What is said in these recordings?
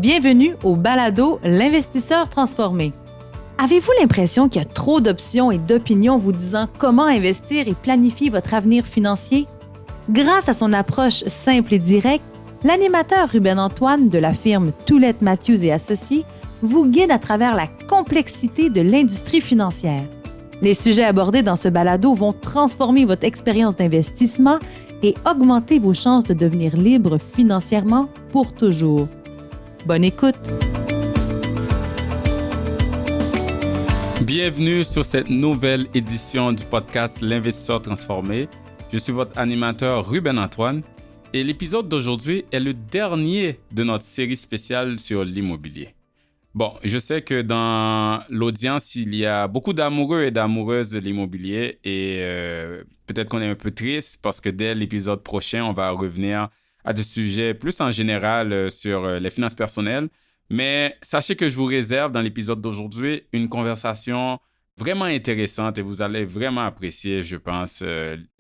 Bienvenue au balado L'investisseur transformé. Avez-vous l'impression qu'il y a trop d'options et d'opinions vous disant comment investir et planifier votre avenir financier? Grâce à son approche simple et directe, l'animateur Ruben Antoine de la firme Toulette Matthews et Associés vous guide à travers la complexité de l'industrie financière. Les sujets abordés dans ce balado vont transformer votre expérience d'investissement et augmenter vos chances de devenir libre financièrement pour toujours. Bonne écoute! Bienvenue sur cette nouvelle édition du podcast L'Investisseur transformé. Je suis votre animateur Ruben Antoine et l'épisode d'aujourd'hui est le dernier de notre série spéciale sur l'immobilier. Bon, je sais que dans l'audience, il y a beaucoup d'amoureux et d'amoureuses de l'immobilier et peut-être qu'on est un peu triste parce que dès l'épisode prochain, on va revenir à des sujets plus en général sur les finances personnelles. Mais sachez que je vous réserve dans l'épisode d'aujourd'hui une conversation vraiment intéressante et vous allez vraiment apprécier, je pense,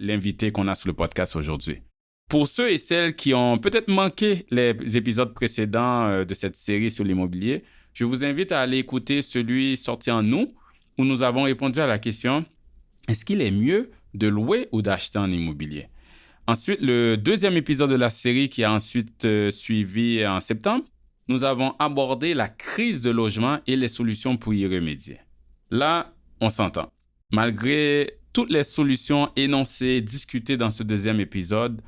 l'invité qu'on a sur le podcast aujourd'hui. Pour ceux et celles qui ont peut-être manqué les épisodes précédents de cette série sur l'immobilier, je vous invite à aller écouter celui sorti en août où nous avons répondu à la question « Est-ce qu'il est mieux de louer ou d'acheter en immobilier ?» Ensuite, le deuxième épisode de la série qui a ensuite suivi en septembre, nous avons abordé la crise de logement et les solutions pour y remédier. Là, on s'entend. Malgré toutes les solutions énoncées, discutées dans ce deuxième épisode,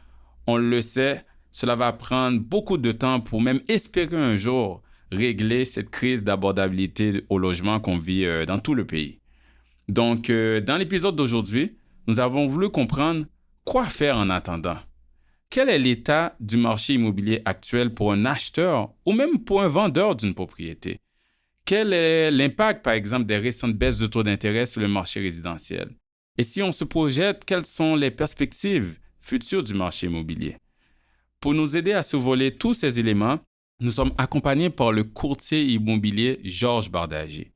on le sait, cela va prendre beaucoup de temps pour même espérer un jour régler cette crise d'abordabilité au logement qu'on vit dans tout le pays. Donc, dans l'épisode d'aujourd'hui, nous avons voulu comprendre quoi faire en attendant. Quel est l'état du marché immobilier actuel pour un acheteur ou même pour un vendeur d'une propriété? Quel est l'impact, par exemple, des récentes baisses de taux d'intérêt sur le marché résidentiel? Et si on se projette, quelles sont les perspectives futures du marché immobilier? Pour nous aider à survoler tous ces éléments, nous sommes accompagnés par le courtier immobilier Georges Bardager.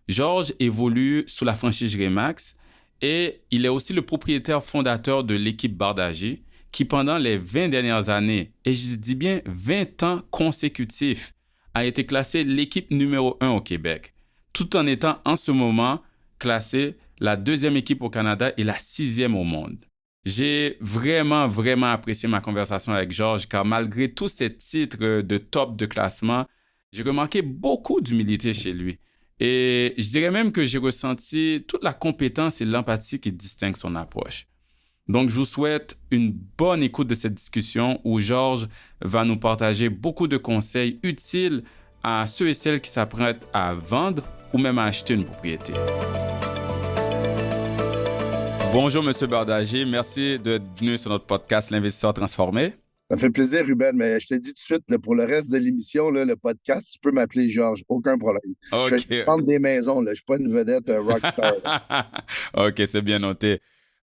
Georges évolue sous la franchise Remax et il est aussi le propriétaire fondateur de l'équipe Bardager qui, pendant les 20 dernières années, et je dis bien 20 ans consécutifs, a été classée l'équipe numéro 1 au Québec, tout en étant en ce moment classée la deuxième équipe au Canada et la 6e au monde. J'ai vraiment apprécié ma conversation avec Georges car malgré tous ces titres de top de classement, j'ai remarqué beaucoup d'humilité chez lui. Et je dirais même que j'ai ressenti toute la compétence et l'empathie qui distinguent son approche. Donc, je vous souhaite une bonne écoute de cette discussion où Georges va nous partager beaucoup de conseils utiles à ceux et celles qui s'apprêtent à vendre ou même à acheter une propriété. Bonjour, M. Bardager. Merci d'être venu sur notre podcast L'Investisseur transformé. Ça me fait plaisir, Ruben, mais je te dis tout de suite, là, pour le reste de l'émission, là, le podcast, tu peux m'appeler Georges, aucun problème. Okay. Je vais prendre des maisons, là. Je ne suis pas une vedette rockstar. OK, c'est bien noté.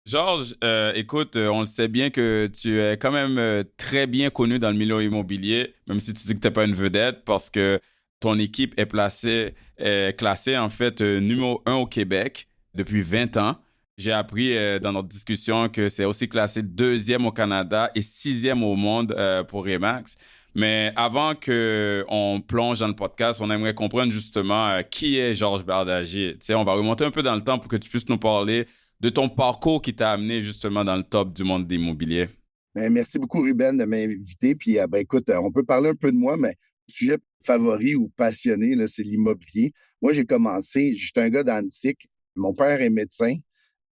Georges, écoute, on le sait bien que tu es quand même très bien connu dans le milieu immobilier, même si tu dis que tu n'es pas une vedette, parce que ton équipe est classée en fait numéro 1 au Québec depuis 20 ans. J'ai appris dans notre discussion que c'est aussi classé 2e au Canada et 6e au monde pour Remax. Mais avant qu'on plonge dans le podcast, on aimerait comprendre justement qui est Georges Bardager. Tu sais, on va remonter un peu dans le temps pour que tu puisses nous parler de ton parcours qui t'a amené justement dans le top du monde de l'immobilier. Ben, merci beaucoup, Ruben, de m'inviter. Puis, écoute, on peut parler un peu de moi, mais mon sujet favori ou passionné, là, c'est l'immobilier. Moi, j'étais un gars d'Annecy. Mon père est médecin.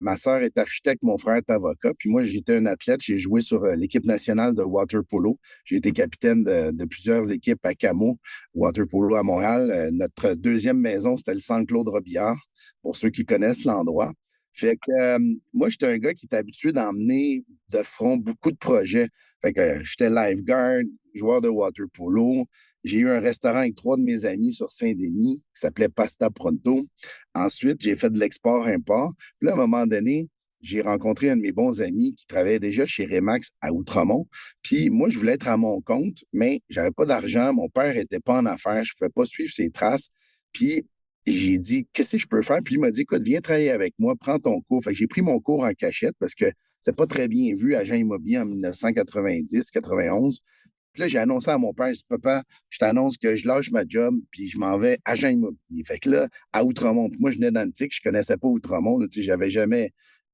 Ma sœur est architecte, mon frère est avocat. Puis moi, j'étais un athlète. J'ai joué sur l'équipe nationale de water polo. J'ai été capitaine de plusieurs équipes à Camo, water polo à Montréal. Notre deuxième maison, c'était le Centre Claude Robillard, pour ceux qui connaissent l'endroit. Fait que moi, j'étais un gars qui était habitué d'emmener de front beaucoup de projets. Fait que j'étais lifeguard, joueur de water polo. J'ai eu un restaurant avec 3 de mes amis sur Saint-Denis qui s'appelait Pasta Pronto. Ensuite, j'ai fait de l'export-import. Puis là, à un moment donné, j'ai rencontré un de mes bons amis qui travaillait déjà chez Remax à Outremont. Puis moi, je voulais être à mon compte, mais j'avais pas d'argent. Mon père était pas en affaires. Je pouvais pas suivre ses traces. Puis j'ai dit, qu'est-ce que je peux faire? Puis il m'a dit, écoute, viens travailler avec moi, prends ton cours. Fait que j'ai pris mon cours en cachette parce que c'est pas très bien vu, agent immobilier en 1990, 91. Puis là, j'ai annoncé à mon père, je dis, papa, je t'annonce que je lâche ma job, puis je m'en vais agent immobilier. Fait que là, à Outremont, puis moi, je venais d'Antique, je connaissais pas Outremont, là, tu sais, j'avais jamais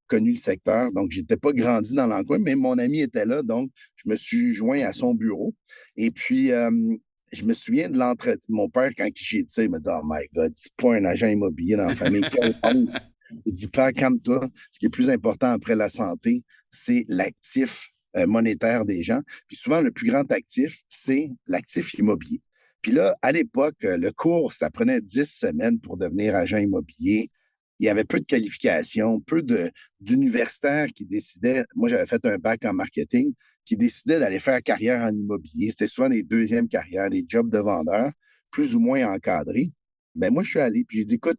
connu le secteur, donc j'étais pas grandi dans l'encoin, mais mon ami était là, donc je me suis joint à son bureau. Et puis, je me souviens de l'entretien de mon père quand j'ai dit ça, il m'a dit, oh my God, c'est pas un agent immobilier dans la famille, quelle honte. Il dit, père, calme-toi. Ce qui est plus important après la santé, c'est l'actif monétaire des gens. Puis souvent, le plus grand actif, c'est l'actif immobilier. Puis là, à l'époque, le cours, ça prenait 10 semaines pour devenir agent immobilier. Il y avait peu de qualifications, d'universitaires qui décidaient. Moi, j'avais fait un bac en marketing, qui décidaient d'aller faire carrière en immobilier. C'était souvent des deuxièmes carrières, des jobs de vendeur, plus ou moins encadrés. Ben moi, je suis allé, puis j'ai dit, écoute,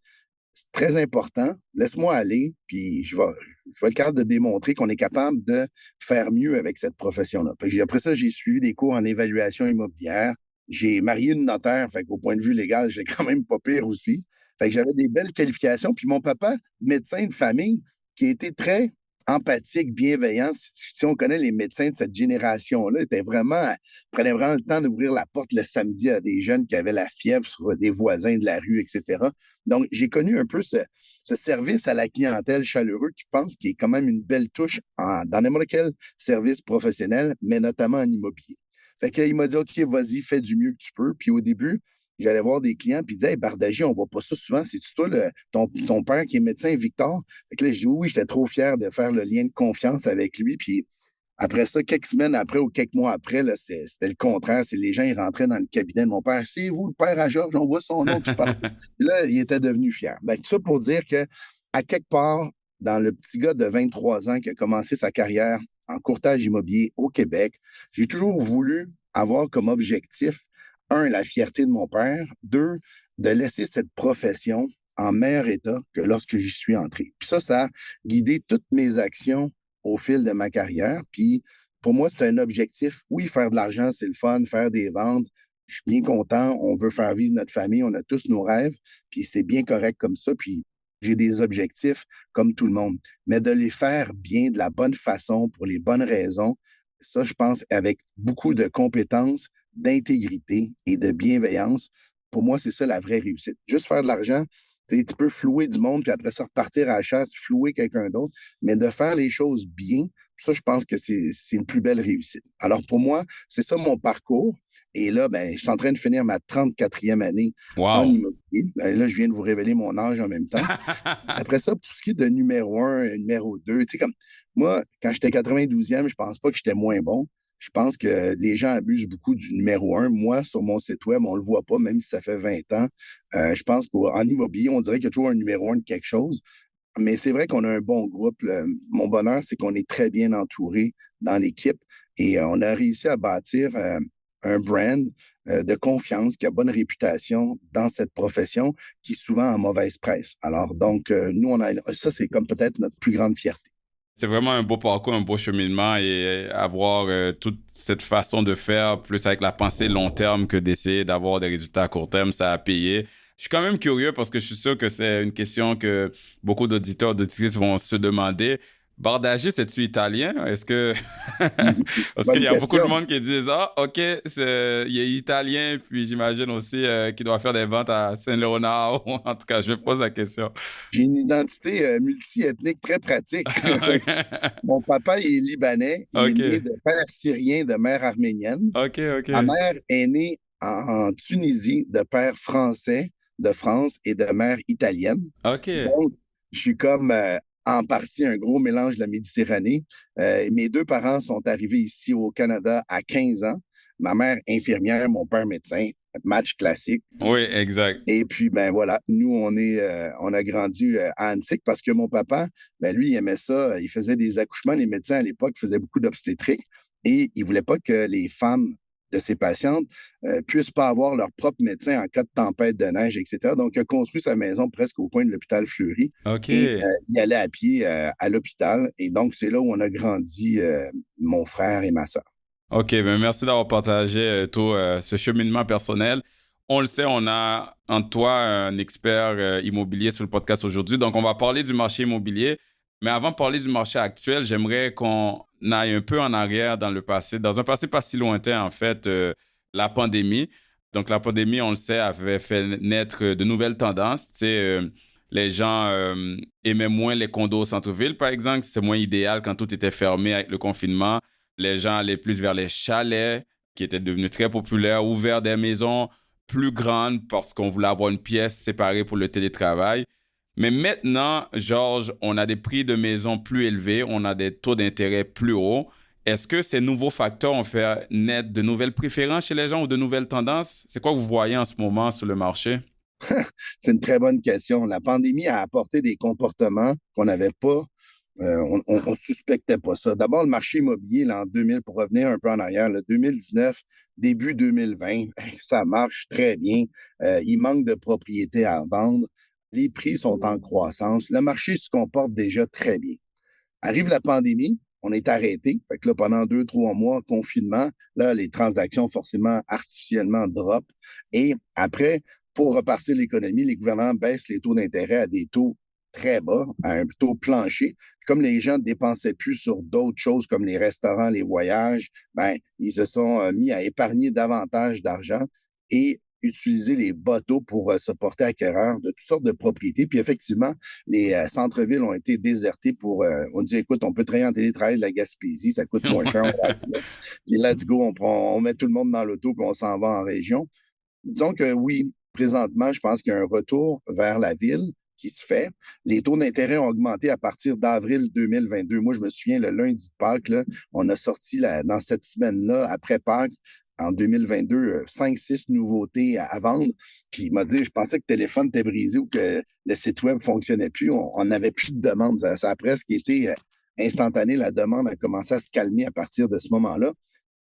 c'est très important. Laisse-moi aller, puis je vais être capable de démontrer qu'on est capable de faire mieux avec cette profession-là. Puis après ça, j'ai suivi des cours en évaluation immobilière. J'ai marié une notaire, fait qu'au point de vue légal, j'ai quand même pas pire aussi. Fait que j'avais des belles qualifications. Puis mon papa, médecin de famille, qui a été très empathique, bienveillant. Si on connaît les médecins de cette génération-là, prenaient vraiment le temps d'ouvrir la porte le samedi à des jeunes qui avaient la fièvre sur des voisins de la rue, etc. Donc, j'ai connu un peu ce service à la clientèle chaleureux qui pense qu'il est quand même une belle touche dans n'importe quel service professionnel, mais notamment en immobilier. Fait qu'il m'a dit, OK, vas-y, fais du mieux que tu peux. Puis au début, j'allais voir des clients, puis ils disaient, hey, Bardagy, on voit pas ça souvent. C'est-tu toi, ton père qui est médecin, Victor? Fait que là, je dis, oui, j'étais trop fier de faire le lien de confiance avec lui. Puis après ça, quelques semaines après ou quelques mois après, là, c'était le contraire. C'est les gens, ils rentraient dans le cabinet de mon père. C'est vous, le père à Georges, on voit son nom qui parle. Puis là, il était devenu fier. Ben, tout ça pour dire que, à quelque part, dans le petit gars de 23 ans qui a commencé sa carrière en courtage immobilier au Québec, j'ai toujours voulu avoir comme objectif, un, la fierté de mon père, deux, de laisser cette profession en meilleur état que lorsque j'y suis entré. Puis ça a guidé toutes mes actions au fil de ma carrière. Puis pour moi, c'est un objectif. Oui, faire de l'argent, c'est le fun, faire des ventes. Je suis bien content. On veut faire vivre notre famille. On a tous nos rêves. Puis c'est bien correct comme ça. Puis j'ai des objectifs comme tout le monde. Mais de les faire bien, de la bonne façon, pour les bonnes raisons, ça, je pense, avec beaucoup de compétences, d'intégrité et de bienveillance, pour moi, c'est ça la vraie réussite. Juste faire de l'argent, tu peux flouer du monde, puis après ça, repartir à la chasse, flouer quelqu'un d'autre, mais de faire les choses bien, ça, je pense que c'est une plus belle réussite. Alors, pour moi, c'est ça mon parcours. Et là, ben, je suis en train de finir ma 34e année en Wow! immobilier. Ben, là, je viens de vous révéler mon âge en même temps. Après ça, pour ce qui est de numéro 1, numéro 2, tu sais, comme moi, quand j'étais 92e, je pense pas que j'étais moins bon. Je pense que les gens abusent beaucoup du numéro 1. Moi, sur mon site web, on le voit pas, même si ça fait 20 ans. Je pense qu'en immobilier, on dirait qu'il y a toujours un numéro 1 de quelque chose. Mais c'est vrai qu'on a un bon groupe. Mon bonheur, c'est qu'on est très bien entouré dans l'équipe et on a réussi à bâtir un brand de confiance qui a bonne réputation dans cette profession qui est souvent en mauvaise presse. Alors, donc, nous, ça, c'est comme peut-être notre plus grande fierté. C'est vraiment un beau parcours, un beau cheminement et avoir toute cette façon de faire, plus avec la pensée long terme que d'essayer d'avoir des résultats à court terme, ça a payé. Je suis quand même curieux parce que je suis sûr que c'est une question que beaucoup d'auditeurs, d'auditrices vont se demander. Bardagy, c'est-tu italien? Est-ce que... Parce qu'il y a beaucoup de monde qui disent, ah, OK, il est italien, puis j'imagine aussi qu'il doit faire des ventes à Saint-Léonard. En tout cas, je pose la question. J'ai une identité multi-ethnique très pratique. Mon papa il est libanais. Il est né de père syrien, de mère arménienne. OK. Ma mère est née en Tunisie, de père français de France et de mère italienne. OK. Donc, je suis comme en partie un gros mélange de la Méditerranée. Mes deux parents sont arrivés ici au Canada à 15 ans. Ma mère infirmière, mon père médecin. Match classique. Oui, exact. Et puis, ben voilà, nous, on a grandi à Antique parce que mon papa, ben lui, il aimait ça. Il faisait des accouchements. Les médecins, à l'époque, faisaient beaucoup d'obstétrique et il voulait pas que les femmes de ses patientes puissent pas avoir leur propre médecin en cas de tempête de neige, etc. Donc, il a construit sa maison presque au coin de l'hôpital Fleury. OK. Et il allait à pied à l'hôpital. Et donc, c'est là où on a grandi, mon frère et ma soeur. OK, ben merci d'avoir partagé tout ce cheminement personnel. On le sait, on a en toi un expert immobilier sur le podcast aujourd'hui. Donc, on va parler du marché immobilier. Mais avant de parler du marché actuel, j'aimerais qu'on aille un peu en arrière dans le passé, dans un passé pas si lointain, en fait, la pandémie. Donc, la pandémie, on le sait, avait fait naître de nouvelles tendances. Tu sais, les gens aimaient moins les condos au centre-ville, par exemple. C'est moins idéal quand tout était fermé avec le confinement. Les gens allaient plus vers les chalets, qui étaient devenus très populaires, ou vers des maisons plus grandes parce qu'on voulait avoir une pièce séparée pour le télétravail. Mais maintenant, Georges, on a des prix de maison plus élevés, on a des taux d'intérêt plus hauts. Est-ce que ces nouveaux facteurs ont fait naître de nouvelles préférences chez les gens ou de nouvelles tendances? C'est quoi que vous voyez en ce moment sur le marché? C'est une très bonne question. La pandémie a apporté des comportements qu'on n'avait pas. On suspectait pas ça. D'abord, le marché immobilier, là, en 2000, pour revenir un peu en arrière, le 2019, début 2020, ça marche très bien. Il manque de propriétés à vendre. Les prix sont en croissance. Le marché se comporte déjà très bien. Arrive la pandémie, on est arrêté. Fait que là, pendant 2, 3 mois, confinement, là, les transactions forcément artificiellement drop. Et après, pour repartir l'économie, les gouvernements baissent les taux d'intérêt à des taux très bas, à un taux plancher. Comme les gens ne dépensaient plus sur d'autres choses comme les restaurants, les voyages, ben, ils se sont mis à épargner davantage d'argent et utiliser les bateaux pour se porter acquéreurs de toutes sortes de propriétés. Puis effectivement, les centres-villes ont été désertés pour... on dit, écoute, on peut travailler en télétravail de la Gaspésie, ça coûte moins cher. Puis let's go, on met tout le monde dans l'auto puis on s'en va en région. Disons que oui, présentement, je pense qu'il y a un retour vers la ville qui se fait. Les taux d'intérêt ont augmenté à partir d'avril 2022. Moi, je me souviens, le lundi de Pâques, là, on a sorti dans cette semaine-là, après Pâques, en 2022, 5, 6 nouveautés à vendre. Puis il m'a dit, je pensais que le téléphone était brisé ou que le site web fonctionnait plus. On n'avait plus de demande. Ça a presque été instantané. La demande a commencé à se calmer à partir de ce moment-là.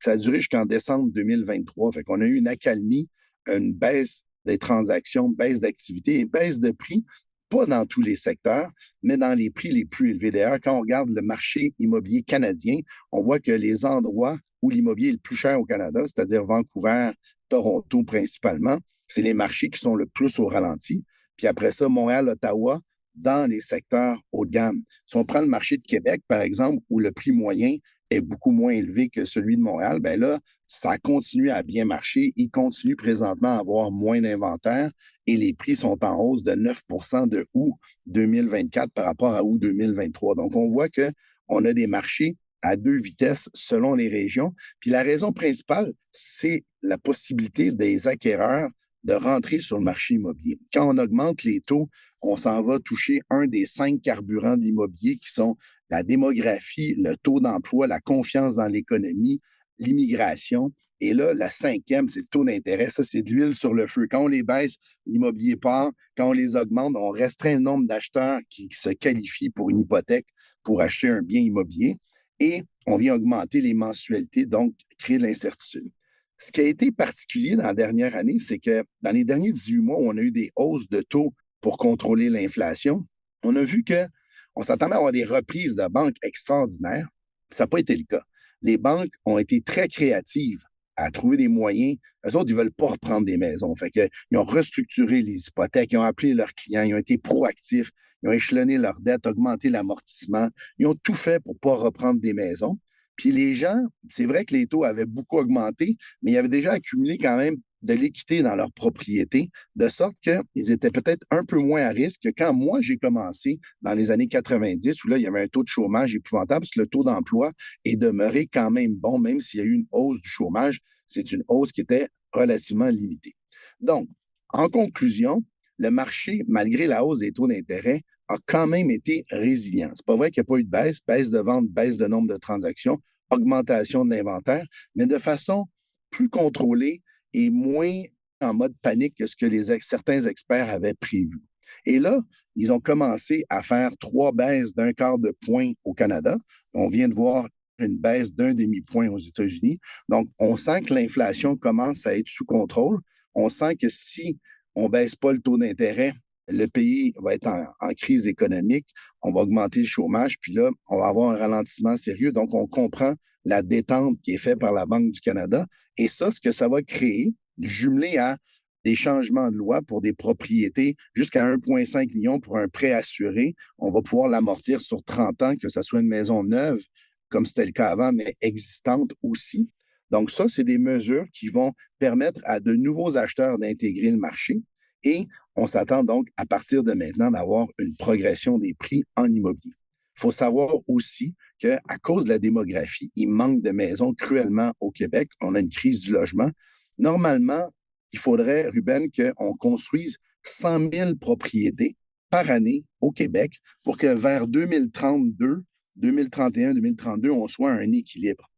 Ça a duré jusqu'en décembre 2023. Fait qu'on a eu une accalmie, une baisse des transactions, baisse d'activité et baisse de prix, pas dans tous les secteurs, mais dans les prix les plus élevés. D'ailleurs, quand on regarde le marché immobilier canadien, on voit que les endroits où l'immobilier est le plus cher au Canada, c'est-à-dire Vancouver, Toronto principalement, c'est les marchés qui sont le plus au ralenti. Puis après ça, Montréal, Ottawa, dans les secteurs haut de gamme. Si on prend le marché de Québec, par exemple, où le prix moyen est beaucoup moins élevé que celui de Montréal, ben là, ça continue à bien marcher. Il continue présentement à avoir moins d'inventaire et les prix sont en hausse de 9 de août 2024 par rapport à août 2023. Donc, on voit qu'on a des marchés à 2 vitesses selon les régions. Puis la raison principale, c'est la possibilité des acquéreurs de rentrer sur le marché immobilier. Quand on augmente les taux, on s'en va toucher un des 5 carburants de l'immobilier qui sont la démographie, le taux d'emploi, la confiance dans l'économie, l'immigration. Et là, la 5e, c'est le taux d'intérêt. Ça, c'est de l'huile sur le feu. Quand on les baisse, l'immobilier part. Quand on les augmente, on restreint le nombre d'acheteurs qui se qualifient pour une hypothèque pour acheter un bien immobilier. Et on vient augmenter les mensualités, donc créer de l'incertitude. Ce qui a été particulier dans la dernière année, c'est que dans les derniers 18 mois où on a eu des hausses de taux pour contrôler l'inflation, on a vu qu'on s'attendait à avoir des reprises de banques extraordinaires. Ça n'a pas été le cas. Les banques ont été très créatives à trouver des moyens. Eux autres, ils ne veulent pas reprendre des maisons. Fait que, ils ont restructuré les hypothèques, ils ont appelé leurs clients, ils ont été proactifs, ils ont échelonné leurs dettes, augmenté l'amortissement. Ils ont tout fait pour ne pas reprendre des maisons. Puis les gens, c'est vrai que les taux avaient beaucoup augmenté, mais ils avaient déjà accumulé quand même de l'équité dans leur propriété, de sorte qu'ils étaient peut-être un peu moins à risque que quand moi j'ai commencé dans les années 90, où là, il y avait un taux de chômage épouvantable, parce que le taux d'emploi est demeuré quand même bon, même s'il y a eu une hausse du chômage, c'est une hausse qui était relativement limitée. Donc, en conclusion, le marché, malgré la hausse des taux d'intérêt, a quand même été résilient. C'est pas vrai qu'il n'y a pas eu de baisse de vente, baisse de nombre de transactions, augmentation de l'inventaire, mais de façon plus contrôlée et moins en mode panique que ce que certains experts avaient prévu. Et là, ils ont commencé à faire 3 baisses d'1/4 de point au Canada. On vient de voir une baisse d'1/2 point aux États-Unis. Donc, on sent que l'inflation commence à être sous contrôle. On sent que si on ne baisse pas le taux d'intérêt, le pays va être en crise économique, on va augmenter le chômage, puis là, on va avoir un ralentissement sérieux. Donc, on comprend la détente qui est faite par la Banque du Canada. Et ça, ce que ça va créer, jumelé à des changements de loi pour des propriétés jusqu'à 1,5 million pour un prêt assuré. On va pouvoir l'amortir sur 30 ans, que ce soit une maison neuve, comme c'était le cas avant, mais existante aussi. Donc ça, c'est des mesures qui vont permettre à de nouveaux acheteurs d'intégrer le marché et on s'attend donc à partir de maintenant d'avoir une progression des prix en immobilier. Il faut savoir aussi qu'à cause de la démographie, il manque de maisons cruellement au Québec. On a une crise du logement. Normalement, il faudrait, Ruben, qu'on construise 100 000 propriétés par année au Québec pour que vers 2032, 2031, 2032, on soit à un équilibre.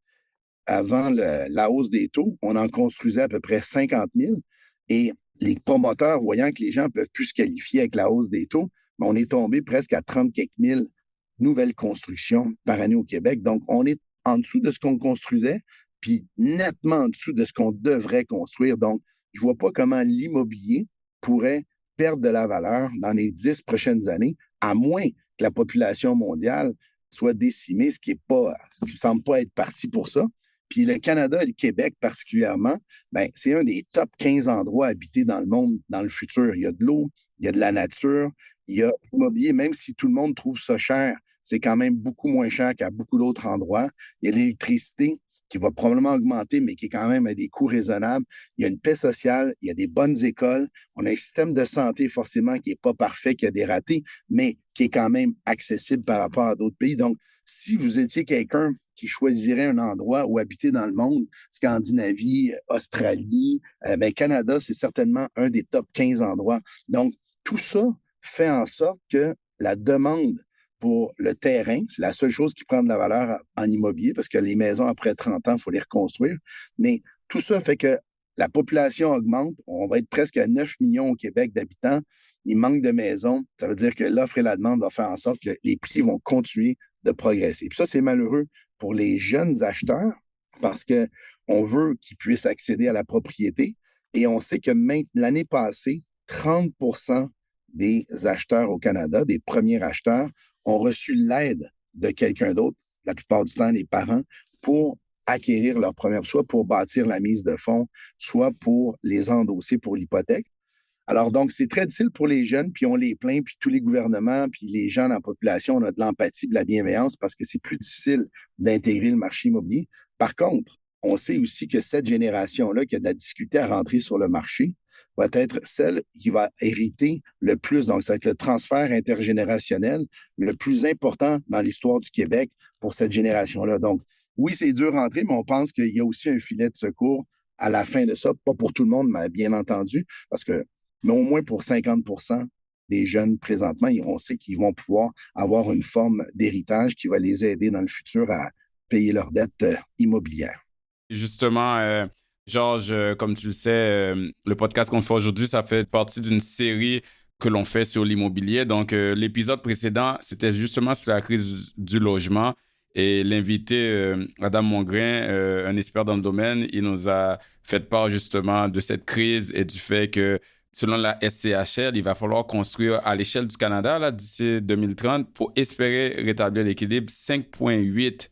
Avant la hausse des taux, on en construisait à peu près 50 000 et les promoteurs, voyant que les gens ne peuvent plus se qualifier avec la hausse des taux, ben, on est tombé presque à 30 quelques mille nouvelles constructions par année au Québec. Donc, on est en dessous de ce qu'on construisait, puis nettement en dessous de ce qu'on devrait construire. Donc, je ne vois pas comment l'immobilier pourrait perdre de la valeur dans les 10 prochaines années, à moins que la population mondiale soit décimée, ce qui ne semble pas être parti pour ça. Puis le Canada et le Québec particulièrement, ben, c'est un des top 15 endroits habités dans le monde dans le futur. Il y a de l'eau, il y a de la nature, il y a l'immobilier, même si tout le monde trouve ça cher, c'est quand même beaucoup moins cher qu'à beaucoup d'autres endroits. Il y a l'électricité qui va probablement augmenter, mais qui est quand même à des coûts raisonnables. Il y a une paix sociale, il y a des bonnes écoles. On a un système de santé forcément qui n'est pas parfait, qui a des ratés, mais qui est quand même accessible par rapport à d'autres pays. Donc, si vous étiez quelqu'un qui choisirait un endroit où habiter dans le monde, Scandinavie, Australie, ben Canada, c'est certainement un des top 15 endroits. Donc, tout ça fait en sorte que la demande pour le terrain, c'est la seule chose qui prend de la valeur en immobilier, parce que les maisons, après 30 ans, il faut les reconstruire. Mais tout ça fait que la population augmente. On va être presque à 9 millions au Québec d'habitants. Il manque de maisons. Ça veut dire que l'offre et la demande vont faire en sorte que les prix vont continuer de progresser. Puis ça, c'est malheureux pour les jeunes acheteurs parce qu'on veut qu'ils puissent accéder à la propriété. Et on sait que l'année passée, 30 des acheteurs au Canada, des premiers acheteurs, ont reçu l'aide de quelqu'un d'autre, la plupart du temps les parents, pour acquérir leur première, soit pour bâtir la mise de fonds, soit pour les endosser pour l'hypothèque. Alors, donc, c'est très difficile pour les jeunes, puis on les plaint, puis tous les gouvernements, puis les gens dans la population, on a de l'empathie, de la bienveillance parce que c'est plus difficile d'intégrer le marché immobilier. Par contre, on sait aussi que cette génération-là qui a de la difficulté à rentrer sur le marché va être celle qui va hériter le plus. Donc, ça va être le transfert intergénérationnel le plus important dans l'histoire du Québec pour cette génération-là. Donc, oui, c'est dur à rentrer, mais on pense qu'il y a aussi un filet de secours à la fin de ça. Pas pour tout le monde, mais bien entendu, mais au moins pour 50 des jeunes présentement, on sait qu'ils vont pouvoir avoir une forme d'héritage qui va les aider dans le futur à payer leurs dettes immobilières. Justement, Georges, comme tu le sais, le podcast qu'on fait aujourd'hui, ça fait partie d'une série que l'on fait sur l'immobilier. Donc, l'épisode précédent, c'était justement sur la crise du logement. Et l'invité, Adam Mongrain, un expert dans le domaine, il nous a fait part justement de cette crise et du fait que, selon la SCHL, il va falloir construire à l'échelle du Canada, là, d'ici 2030, pour espérer rétablir l'équilibre, 5,8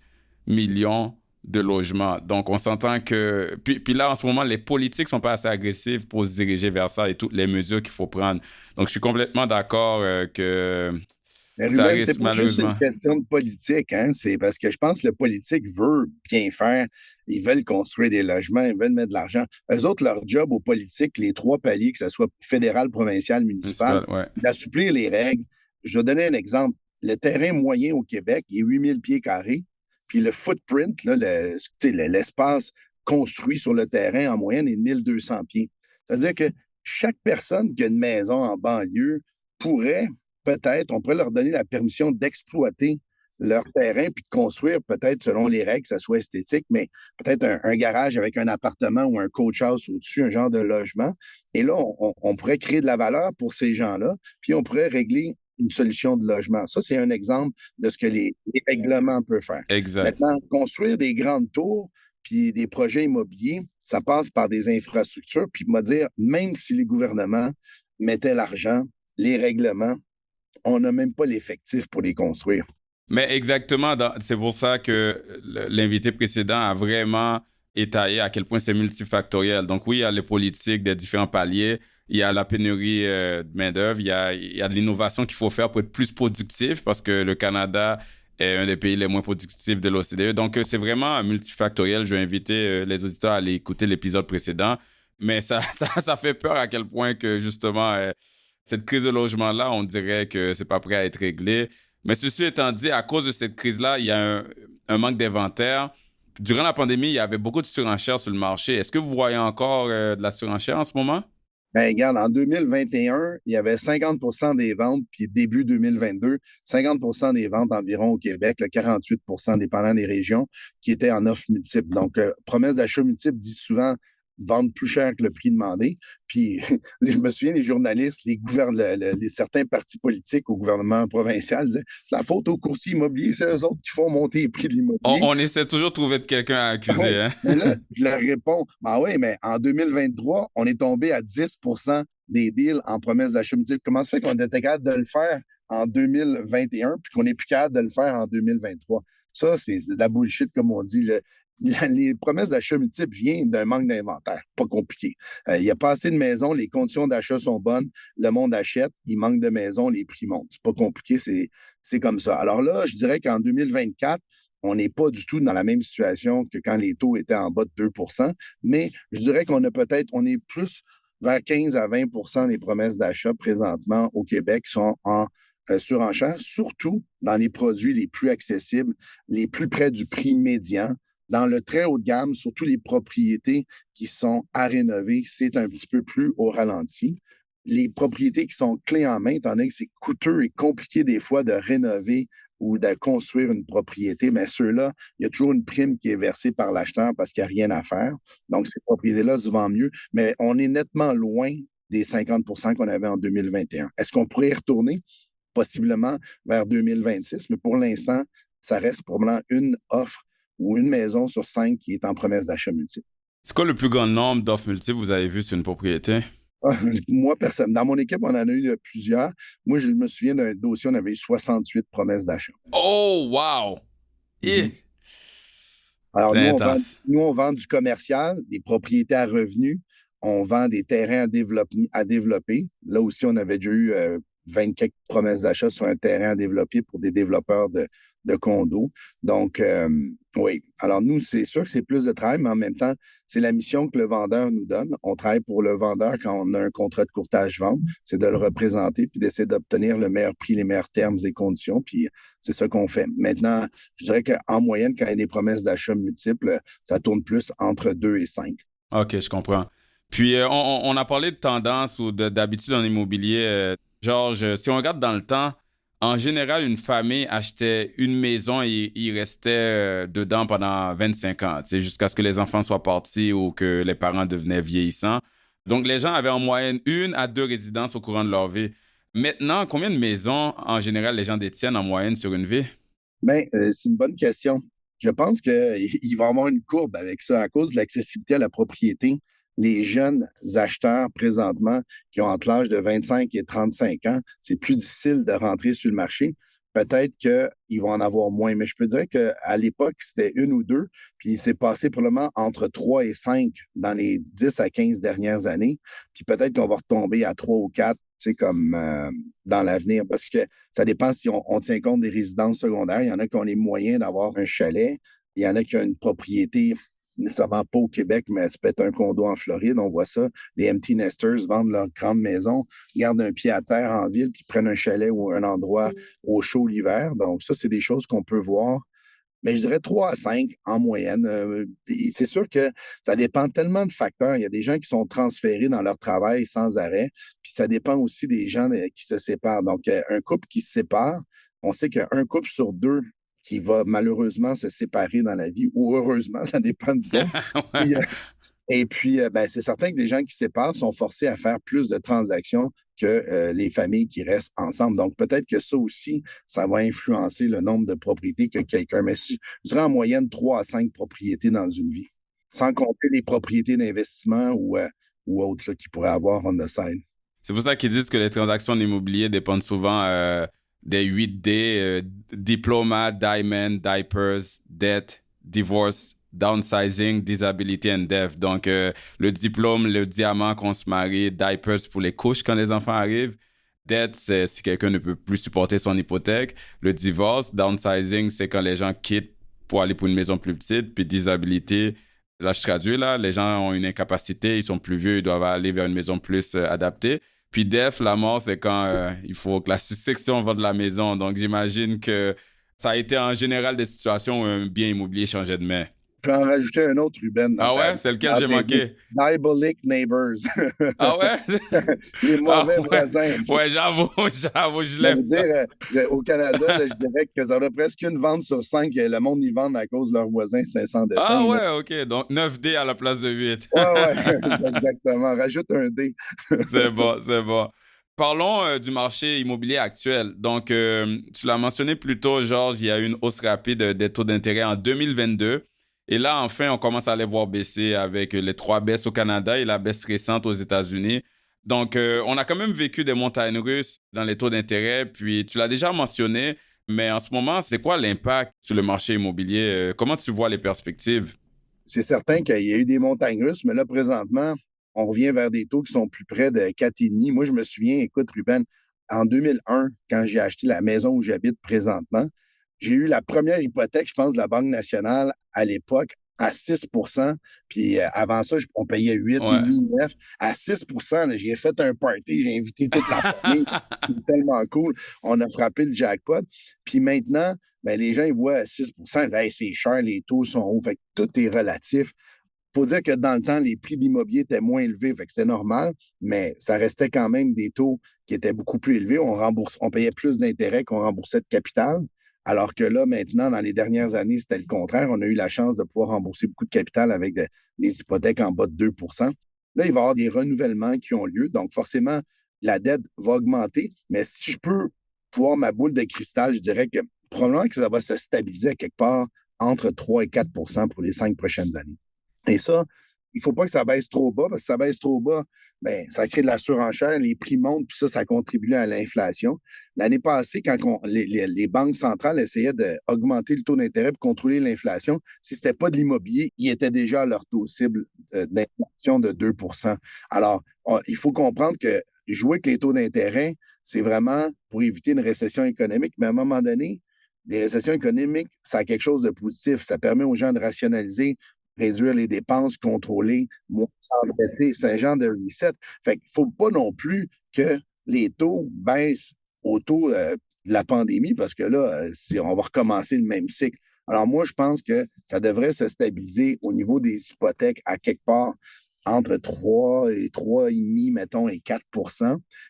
millions de logements. Donc, on s'entend que... Puis là, en ce moment, les politiques sont pas assez agressives pour se diriger vers ça et toutes les mesures qu'il faut prendre. Donc, je suis complètement d'accord que Mais ça Ruben, risque c'est pas juste malheureusement... une question de politique, hein? C'est parce que je pense que le politique veut bien faire. Ils veulent construire des logements, ils veulent mettre de l'argent. Eux autres, leur job aux politiques, les trois paliers, que ce soit fédéral, provincial, municipal, Ouais. d'assouplir les règles. Je vais donner un exemple. Le terrain moyen au Québec est 8000 pieds carrés, puis le footprint, là, l'espace construit sur le terrain en moyenne est de 1200 pieds. C'est-à-dire que chaque personne qui a une maison en banlieue pourrait peut-être, on pourrait leur donner la permission d'exploiter leur terrain puis de construire peut-être selon les règles, que ça soit esthétique, mais peut-être un garage avec un appartement ou un coach house au-dessus, un genre de logement. Et là, on pourrait créer de la valeur pour ces gens-là, puis on pourrait régler une solution de logement. Ça, c'est un exemple de ce que les règlements peuvent faire. Exact. Maintenant, construire des grandes tours puis des projets immobiliers, ça passe par des infrastructures. Puis, me dire, même si les gouvernements mettaient l'argent, les règlements, on n'a même pas l'effectif pour les construire. Mais exactement, c'est pour ça que l'invité précédent a vraiment étayé à quel point c'est multifactoriel. Donc oui, il y a les politiques des différents paliers, il y a la pénurie de main-d'œuvre, il y a de l'innovation qu'il faut faire pour être plus productif parce que le Canada est un des pays les moins productifs de l'OCDE. Donc c'est vraiment multifactoriel. Je vais inviter les auditeurs à aller écouter l'épisode précédent. Mais ça fait peur à quel point que justement cette crise de logement-là, on dirait que c'est pas prêt à être réglé. Mais ceci étant dit, à cause de cette crise-là, il y a un manque d'inventaire. Durant la pandémie, il y avait beaucoup de surenchères sur le marché. Est-ce que vous voyez encore de la surenchère en ce moment? Ben, regarde, en 2021, il y avait 50 des ventes, puis début 2022, 50 des ventes environ au Québec, 48 dépendant des régions, qui étaient en offre multiple. Donc, promesse d'achat multiple dit souvent vendre plus cher que le prix demandé. Puis, je me souviens, les journalistes, certains partis politiques au gouvernement provincial disaient c'est la faute aux courtiers immobiliers, c'est eux autres qui font monter les prix de l'immobilier. On essaie toujours de trouver quelqu'un à accuser. Ouais, hein? mais là, je leur réponds oui, mais en 2023, on est tombé à 10 des deals en promesse d'achat multiple. Comment ça fait qu'on était capable de le faire en 2021 puis qu'on n'est plus capable de le faire en 2023? Ça, c'est de la bullshit, comme on dit. Les promesses d'achat multiples viennent d'un manque d'inventaire. Pas compliqué. Il n'y a pas assez de maisons, les conditions d'achat sont bonnes, le monde achète, il manque de maisons, les prix montent. C'est pas compliqué, c'est comme ça. Alors là, je dirais qu'en 2024, on n'est pas du tout dans la même situation que quand les taux étaient en bas de 2 mais je dirais on est plus vers 15 à 20 des promesses d'achat présentement au Québec qui sont en surenchère, surtout dans les produits les plus accessibles, les plus près du prix médian. Dans le très haut de gamme, surtout les propriétés qui sont à rénover, c'est un petit peu plus au ralenti. Les propriétés qui sont clés en main, étant donné que c'est coûteux et compliqué des fois de rénover ou de construire une propriété, mais ceux-là, il y a toujours une prime qui est versée par l'acheteur parce qu'il n'y a rien à faire. Donc, ces propriétés-là se vendent mieux, mais on est nettement loin des 50 qu'on avait en 2021. Est-ce qu'on pourrait y retourner? Possiblement vers 2026, mais pour l'instant, ça reste probablement une offre ou une maison sur 5 qui est en promesse d'achat multiple. C'est quoi le plus grand nombre d'offres multiples que vous avez vu sur une propriété? Moi, personne. Dans mon équipe, on en a eu plusieurs. Moi, je me souviens d'un dossier, on avait eu 68 promesses d'achat. Oh, wow! Mm-hmm. Alors, C'est intense. nous, on vend du commercial, des propriétés à revenus. On vend des terrains à développer. Là aussi, on avait déjà eu 24 promesses d'achat sur un terrain à développer pour des développeurs de condos. Donc, oui. Alors, nous, c'est sûr que c'est plus de travail, mais en même temps, c'est la mission que le vendeur nous donne. On travaille pour le vendeur quand on a un contrat de courtage-vente. C'est de le représenter puis d'essayer d'obtenir le meilleur prix, les meilleurs termes et conditions. Puis, c'est ça qu'on fait. Maintenant, je dirais qu'en moyenne, quand il y a des promesses d'achat multiples, ça tourne plus entre 2 et 5. OK, je comprends. Puis, on a parlé de tendance ou d'habitude en immobilier. Georges, si on regarde dans le temps, en général, une famille achetait une maison et il restait dedans pendant 25 ans, jusqu'à ce que les enfants soient partis ou que les parents devenaient vieillissants. Donc, les gens avaient en moyenne 1 à 2 résidences au courant de leur vie. Maintenant, combien de maisons, en général, les gens détiennent en moyenne sur une vie? Bien, c'est une bonne question. Je pense qu'il va y avoir une courbe avec ça à cause de l'accessibilité à la propriété. Les jeunes acheteurs présentement qui ont entre l'âge de 25 et 35 ans, c'est plus difficile de rentrer sur le marché. Peut-être qu'ils vont en avoir moins, mais je peux dire qu'à l'époque, c'était 1 ou 2, puis il s'est passé probablement entre 3 et 5 dans les 10 à 15 dernières années. Puis peut-être qu'on va retomber à 3 ou 4, comme dans l'avenir, parce que ça dépend si on tient compte des résidences secondaires. Il y en a qui ont les moyens d'avoir un chalet. Il y en a qui ont une propriété nécessairement pas au Québec, mais c'est peut-être un condo en Floride. On voit ça. Les empty nesters vendent leur grande maison, gardent un pied à terre en ville, puis prennent un chalet ou un endroit au chaud l'hiver. Donc, ça, c'est des choses qu'on peut voir. Mais je dirais 3 à 5 en moyenne. C'est sûr que ça dépend tellement de facteurs. Il y a des gens qui sont transférés dans leur travail sans arrêt. Puis ça dépend aussi des gens qui se séparent. Donc, un couple qui se sépare, on sait qu'un couple sur 2 qui va malheureusement se séparer dans la vie, ou heureusement, ça dépend du gars. Et puis, c'est certain que les gens qui se séparent sont forcés à faire plus de transactions que les familles qui restent ensemble. Donc, peut-être que ça aussi, ça va influencer le nombre de propriétés que quelqu'un... Mais je dirais en moyenne 3 à 5 propriétés dans une vie, sans compter les propriétés d'investissement ou autres là, qu'ils pourraient avoir on the side. C'est pour ça qu'ils disent que les transactions immobilières dépendent souvent des 8D, diploma, diamond, diapers, debt, divorce Downsizing, Disability and Death. Donc, le diplôme, le diamant qu'on se marie, diapers pour les couches quand les enfants arrivent. Debt, c'est si quelqu'un ne peut plus supporter son hypothèque. Le divorce, downsizing, c'est quand les gens quittent pour aller pour une maison plus petite. Puis disability, là, je traduis, là, les gens ont une incapacité, ils sont plus vieux, ils doivent aller vers une maison plus adaptée. Puis death, la mort, c'est quand il faut que la succession va de la maison. Donc, j'imagine que ça a été en général des situations où un bien immobilier changeait de main. Je vais en rajouter un autre, Ruben, Ah ouais? C'est lequel j'ai manqué? Diabolic Neighbors. Ah ouais? Les mauvais Ah ouais. voisins. Ouais, j'avoue, je Je l'aime veux ça. dire, au Canada, là, je dirais que ça aurait presque une vente sur 5 que le monde y vend à cause de leurs voisins. C'est un sans dessin. Ah Là. ouais, OK. Donc, 9D à la place de 8. Ouais, c'est exactement. Rajoute un D. C'est bon, c'est bon. Parlons du marché immobilier actuel. Donc, tu l'as mentionné plus tôt, Georges, il y a eu une hausse rapide des taux d'intérêt en 2022. Et là, enfin, on commence à les voir baisser avec les 3 baisses au Canada et la baisse récente aux États-Unis. Donc, on a quand même vécu des montagnes russes dans les taux d'intérêt. Puis, tu l'as déjà mentionné, mais en ce moment, c'est quoi l'impact sur le marché immobilier? Comment tu vois les perspectives? C'est certain qu'il y a eu des montagnes russes, mais là, présentement, on revient vers des taux qui sont plus près de 4,5. Moi, je me souviens, écoute, Ruben, en 2001, quand j'ai acheté la maison où j'habite présentement, j'ai eu la première hypothèque, je pense, de la Banque nationale à l'époque à 6. Puis avant ça, on payait 8,5, Ouais. 9. À 6 là, j'ai fait un party, j'ai invité toute la famille. C'est tellement cool. On a frappé le jackpot. Puis maintenant, ben, les gens, ils voient 6 hey, c'est cher, les taux sont hauts. Fait que tout est relatif. Faut dire que dans le temps, les prix de l'immobilier étaient moins élevés, fait que c'était normal, mais ça restait quand même des taux qui étaient beaucoup plus élevés. On payait plus d'intérêts qu'on remboursait de capital. Alors que là, maintenant, dans les dernières années, c'était le contraire. On a eu la chance de pouvoir rembourser beaucoup de capital avec des hypothèques en bas de 2. Là, il va y avoir des renouvellements qui ont lieu. Donc, forcément, la dette va augmenter. Mais si je peux pouvoir ma boule de cristal, je dirais que probablement que ça va se stabiliser à quelque part entre 3 et 4 pour les 5 prochaines années. Et ça, il ne faut pas que ça baisse trop bas, parce que si ça baisse trop bas, ben, ça crée de la surenchère, les prix montent, puis ça contribue à l'inflation. L'année passée, quand les banques centrales essayaient d'augmenter le taux d'intérêt pour contrôler l'inflation, si ce n'était pas de l'immobilier, ils étaient déjà à leur taux cible d'inflation de 2. Alors, il faut comprendre que jouer avec les taux d'intérêt, c'est vraiment pour éviter une récession économique, mais à un moment donné, des récessions économiques, ça a quelque chose de positif. Ça permet aux gens de rationaliser, réduire les dépenses, contrôler, moins s'endetter. C'est un genre de reset. Fait qu'il ne faut pas non plus que les taux baissent au taux de la pandémie parce que là, on va recommencer le même cycle. Alors moi, je pense que ça devrait se stabiliser au niveau des hypothèques à quelque part entre 3 et 3,5, mettons, et 4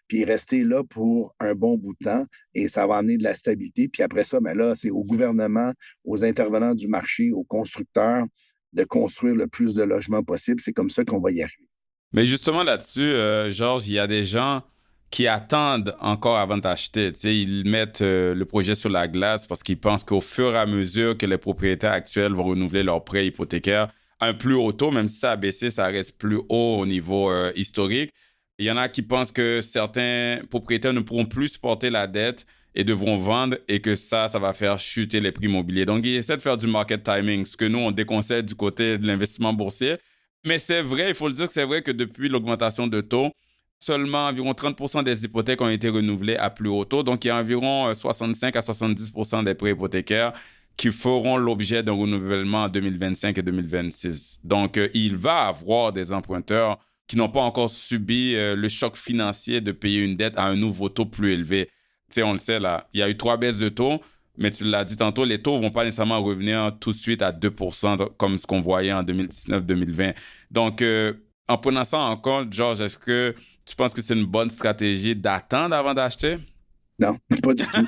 puis rester là pour un bon bout de temps et ça va amener de la stabilité. Puis après ça, ben là, c'est au gouvernement, aux intervenants du marché, aux constructeurs de construire le plus de logements possible. C'est comme ça qu'on va y arriver. Mais justement là-dessus, Georges, il y a des gens qui attendent encore avant d'acheter. Tu sais, ils mettent le projet sur la glace parce qu'ils pensent qu'au fur et à mesure que les propriétaires actuels vont renouveler leurs prêts hypothécaires à un plus haut taux, même si ça a baissé, ça reste plus haut au niveau historique. Il y en a qui pensent que certains propriétaires ne pourront plus supporter la dette et devront vendre et que ça va faire chuter les prix immobiliers. Donc, ils essaient de faire du market timing, ce que nous, on déconseille du côté de l'investissement boursier. Mais c'est vrai, il faut le dire que c'est vrai que depuis l'augmentation de taux, seulement environ 30% des hypothèques ont été renouvelées à plus haut taux. Donc, il y a environ 65 à 70% des prêts hypothécaires qui feront l'objet d'un renouvellement en 2025 et 2026. Donc, il va y avoir des emprunteurs qui n'ont pas encore subi le choc financier de payer une dette à un nouveau taux plus élevé. Tu sais, on le sait, là, il y a eu 3 baisses de taux, mais tu l'as dit tantôt, les taux ne vont pas nécessairement revenir tout de suite à 2% comme ce qu'on voyait en 2019-2020. Donc, en prenant ça en compte, Georges, est-ce que tu penses que c'est une bonne stratégie d'attendre avant d'acheter? Non, pas du tout.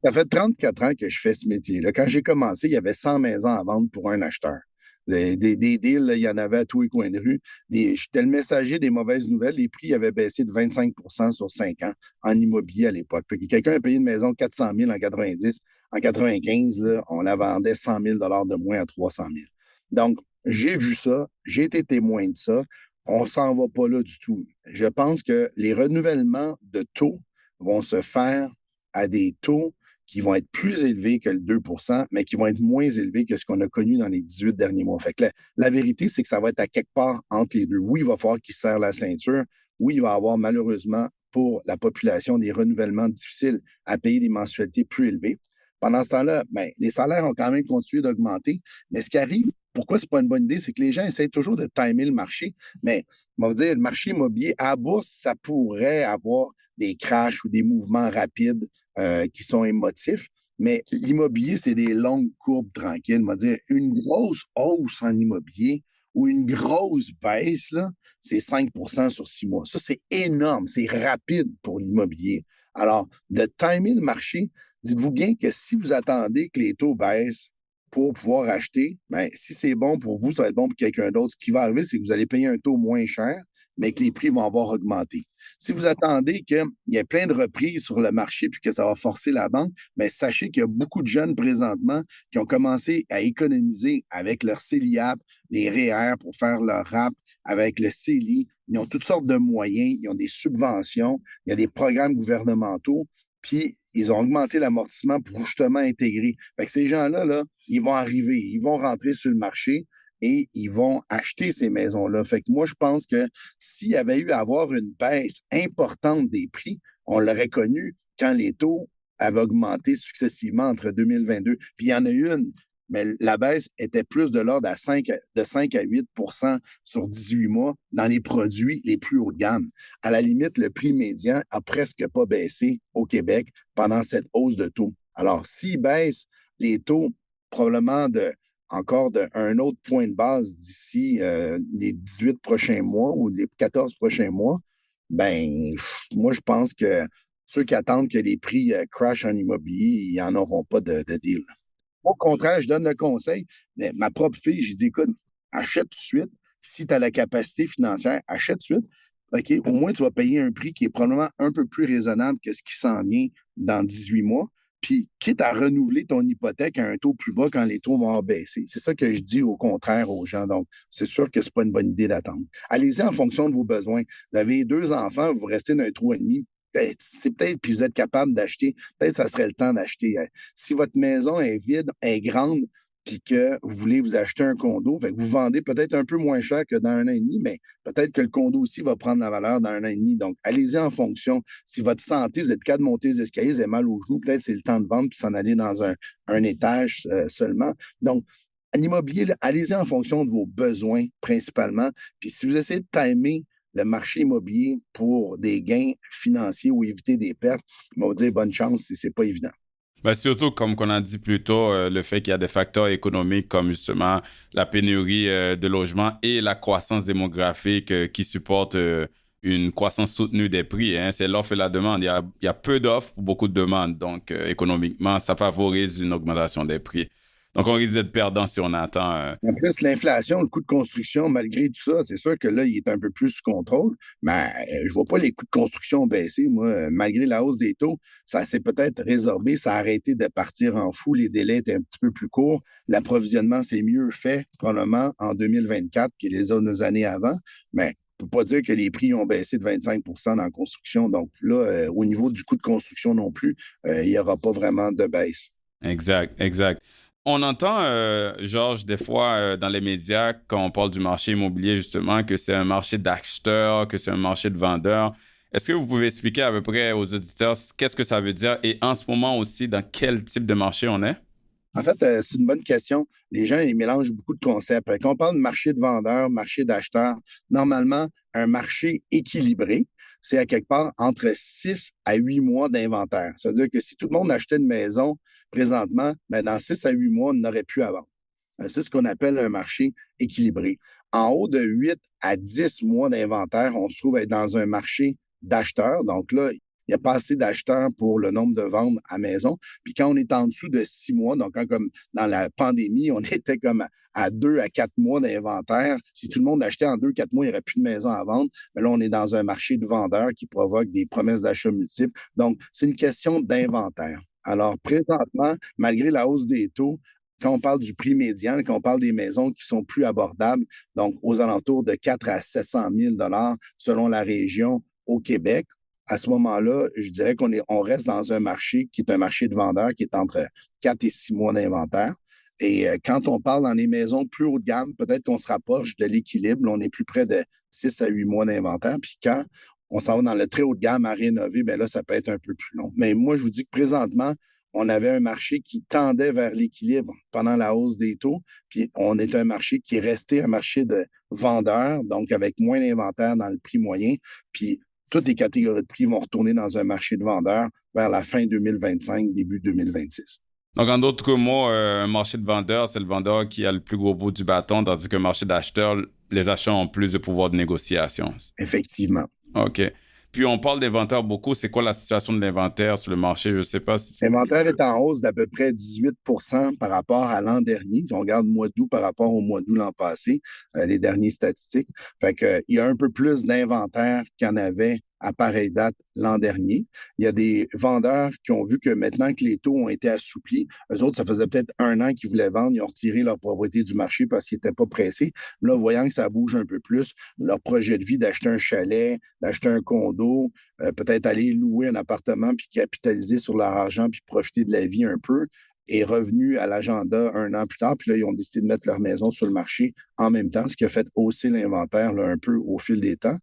Ça fait 34 ans que je fais ce métier-là. Quand j'ai commencé, il y avait 100 maisons à vendre pour un acheteur. Des deals, là, il y en avait à tous les coins de rue. J'étais le messager des mauvaises nouvelles. Les prix avaient baissé de 25 sur 5 ans en immobilier à l'époque. Quelqu'un a payé une maison 400 000 en 90. En 95, là, on la vendait 100 000 de moins à 300 000. Donc, j'ai vu ça. J'ai été témoin de ça. On s'en va pas là du tout. Je pense que les renouvellements de taux vont se faire à des taux qui vont être plus élevés que le 2 mais qui vont être moins élevés que ce qu'on a connu dans les 18 derniers mois. Fait que la vérité, c'est que ça va être à quelque part entre les deux. Oui, il va falloir qu'ils serrent la ceinture. Oui, il va y avoir malheureusement pour la population des renouvellements difficiles à payer des mensualités plus élevées. Pendant ce temps-là, ben, les salaires ont quand même continué d'augmenter. Mais ce qui arrive, pourquoi c'est pas une bonne idée, c'est que les gens essaient toujours de timer le marché. Mais on va dire, le marché immobilier à la bourse, ça pourrait avoir des crashs ou des mouvements rapides qui sont émotifs. Mais l'immobilier, c'est des longues courbes tranquilles. On va dire, une grosse hausse en immobilier ou une grosse baisse, là, c'est 5 sur 6 mois. Ça, c'est énorme. C'est rapide pour l'immobilier. Alors, de timer le marché, dites-vous bien que si vous attendez que les taux baissent pour pouvoir acheter, ben, si c'est bon pour vous, ça va être bon pour quelqu'un d'autre. Ce qui va arriver, c'est que vous allez payer un taux moins cher, mais que les prix vont avoir augmenté. Si vous attendez qu'il y ait plein de reprises sur le marché puis que ça va forcer la banque, mais sachez qu'il y a beaucoup de jeunes présentement qui ont commencé à économiser avec leur CELIAP, les REER pour faire leur RAP, avec le CELI. Ils ont toutes sortes de moyens, ils ont des subventions, il y a des programmes gouvernementaux, puis ils ont augmenté l'amortissement pour justement intégrer. Fait que ces gens-là, là, ils vont arriver, ils vont rentrer sur le marché et ils vont acheter ces maisons-là. Fait que moi, je pense que s'il y avait eu à avoir une baisse importante des prix, on l'aurait connu quand les taux avaient augmenté successivement entre 2022. Puis il y en a eu une, mais la baisse était plus de l'ordre de 5 à 8 sur 18 mois dans les produits les plus haut de gamme. À la limite, le prix médian a presque pas baissé au Québec pendant cette hausse de taux. Alors, s'ils baissent les taux probablement encore d'un autre point de base d'ici les 18 prochains mois ou les 14 prochains mois, ben moi, je pense que ceux qui attendent que les prix crashent en immobilier, ils n'en auront pas de deal. Au contraire, je donne le conseil. Mais ma propre fille, j'ai dit, écoute, achète tout de suite. Si tu as la capacité financière, achète tout de suite. OK, au moins, tu vas payer un prix qui est probablement un peu plus raisonnable que ce qui s'en vient dans 18 mois. Puis, quitte à renouveler ton hypothèque à un taux plus bas quand les taux vont baisser. C'est ça que je dis au contraire aux gens. Donc, c'est sûr que c'est pas une bonne idée d'attendre. Allez-y en fonction de vos besoins. Vous avez 2 enfants, vous restez dans un trou et demi. C'est peut-être, puis vous êtes capable d'acheter, peut-être ça serait le temps d'acheter. Si votre maison est vide, est grande, puis que vous voulez vous acheter un condo, fait que vous vendez peut-être un peu moins cher que dans 1 an et demi, mais peut-être que le condo aussi va prendre la valeur dans 1 an et demi. Donc, allez-y en fonction. Si votre santé, vous êtes capable de monter les escaliers, vous avez mal aux genoux, peut-être c'est le temps de vendre puis s'en aller dans un étage seulement. Donc, en immobilier, allez-y en fonction de vos besoins principalement. Puis si vous essayez de timer le marché immobilier pour des gains financiers ou éviter des pertes, on va vous dire bonne chance si c'est pas évident. Ben surtout, comme on a dit plus tôt, le fait qu'il y a des facteurs économiques comme justement la pénurie de logements et la croissance démographique qui supportent une croissance soutenue des prix. Hein. C'est l'offre et la demande. Il y a peu d'offres pour beaucoup de demandes. Donc, économiquement, ça favorise une augmentation des prix. Donc, on risque d'être perdant si on attend. En plus, l'inflation, le coût de construction, malgré tout ça, c'est sûr que là, il est un peu plus sous contrôle, mais je vois pas les coûts de construction baisser. Moi, malgré la hausse des taux, ça s'est peut-être résorbé, ça a arrêté de partir en fou, les délais étaient un petit peu plus courts, l'approvisionnement s'est mieux fait, probablement, en 2024 que les autres années avant, mais on ne peut pas dire que les prix ont baissé de 25 dans la construction. Donc là, au niveau du coût de construction non plus, il n'y aura pas vraiment de baisse. Exact, exact. On entend, Georges, des fois dans les médias, quand on parle du marché immobilier, justement, que c'est un marché d'acheteurs, que c'est un marché de vendeurs. Est-ce que vous pouvez expliquer à peu près aux auditeurs qu'est-ce que ça veut dire et en ce moment aussi, dans quel type de marché on est? En fait, c'est une bonne question. Les gens, ils mélangent beaucoup de concepts. Quand on parle de marché de vendeurs, marché d'acheteurs, normalement, un marché équilibré, c'est à quelque part entre 6 à 8 mois d'inventaire. C'est-à-dire que si tout le monde achetait une maison présentement, ben dans 6 à 8 mois, on n'aurait plus à vendre. C'est ce qu'on appelle un marché équilibré. En haut de 8 à 10 mois d'inventaire, on se trouve être dans un marché d'acheteurs. Donc là, il n'y a pas assez d'acheteurs pour le nombre de ventes à maison. Puis quand on est en dessous de 6 mois, donc quand, comme dans la pandémie, on était comme à 2 à 4 mois d'inventaire. Si tout le monde achetait en 2 4 mois, il n'y aurait plus de maison à vendre. Mais là, on est dans un marché de vendeurs qui provoque des promesses d'achat multiples. Donc, c'est une question d'inventaire. Alors, présentement, malgré la hausse des taux, quand on parle du prix médian, quand on parle des maisons qui sont plus abordables, donc aux alentours de 4 à 700 000 selon la région au Québec, à ce moment-là, je dirais on reste dans un marché qui est un marché de vendeurs qui est entre 4 et 6 mois d'inventaire. Et quand on parle dans les maisons plus haut de gamme, peut-être qu'on se rapproche de l'équilibre. Là, on est plus près de 6 à 8 mois d'inventaire. Puis quand on s'en va dans le très haut de gamme à rénover, bien là, ça peut être un peu plus long. Mais moi, je vous dis que présentement, on avait un marché qui tendait vers l'équilibre pendant la hausse des taux. Puis on est un marché qui est resté un marché de vendeurs, donc avec moins d'inventaire dans le prix moyen. Puis toutes les catégories de prix vont retourner dans un marché de vendeurs vers la fin 2025, début 2026. Donc, en d'autres mots, un marché de vendeurs, c'est le vendeur qui a le plus gros bout du bâton, tandis qu'un marché d'acheteurs, les acheteurs ont plus de pouvoir de négociation. Effectivement. OK. Puis, on parle d'inventaire beaucoup. C'est quoi la situation de l'inventaire sur le marché? Je ne sais pas si... L'inventaire est en hausse d'à peu près 18% par rapport à l'an dernier. Si on regarde le mois d'août par rapport au mois d'août l'an passé, les dernières statistiques. Fait que, il y a un peu plus d'inventaire qu'il y en avait à pareille date l'an dernier. Il y a des vendeurs qui ont vu que maintenant que les taux ont été assouplis, eux autres, ça faisait peut-être 1 an qu'ils voulaient vendre, ils ont retiré leur propriété du marché parce qu'ils n'étaient pas pressés. Là, voyant que ça bouge un peu plus, leur projet de vie d'acheter un chalet, d'acheter un condo, peut-être aller louer un appartement puis capitaliser sur leur argent puis profiter de la vie un peu, est revenu à l'agenda 1 an plus tard. Puis là, ils ont décidé de mettre leur maison sur le marché en même temps, ce qui a fait hausser l'inventaire là, un peu au fil des temps.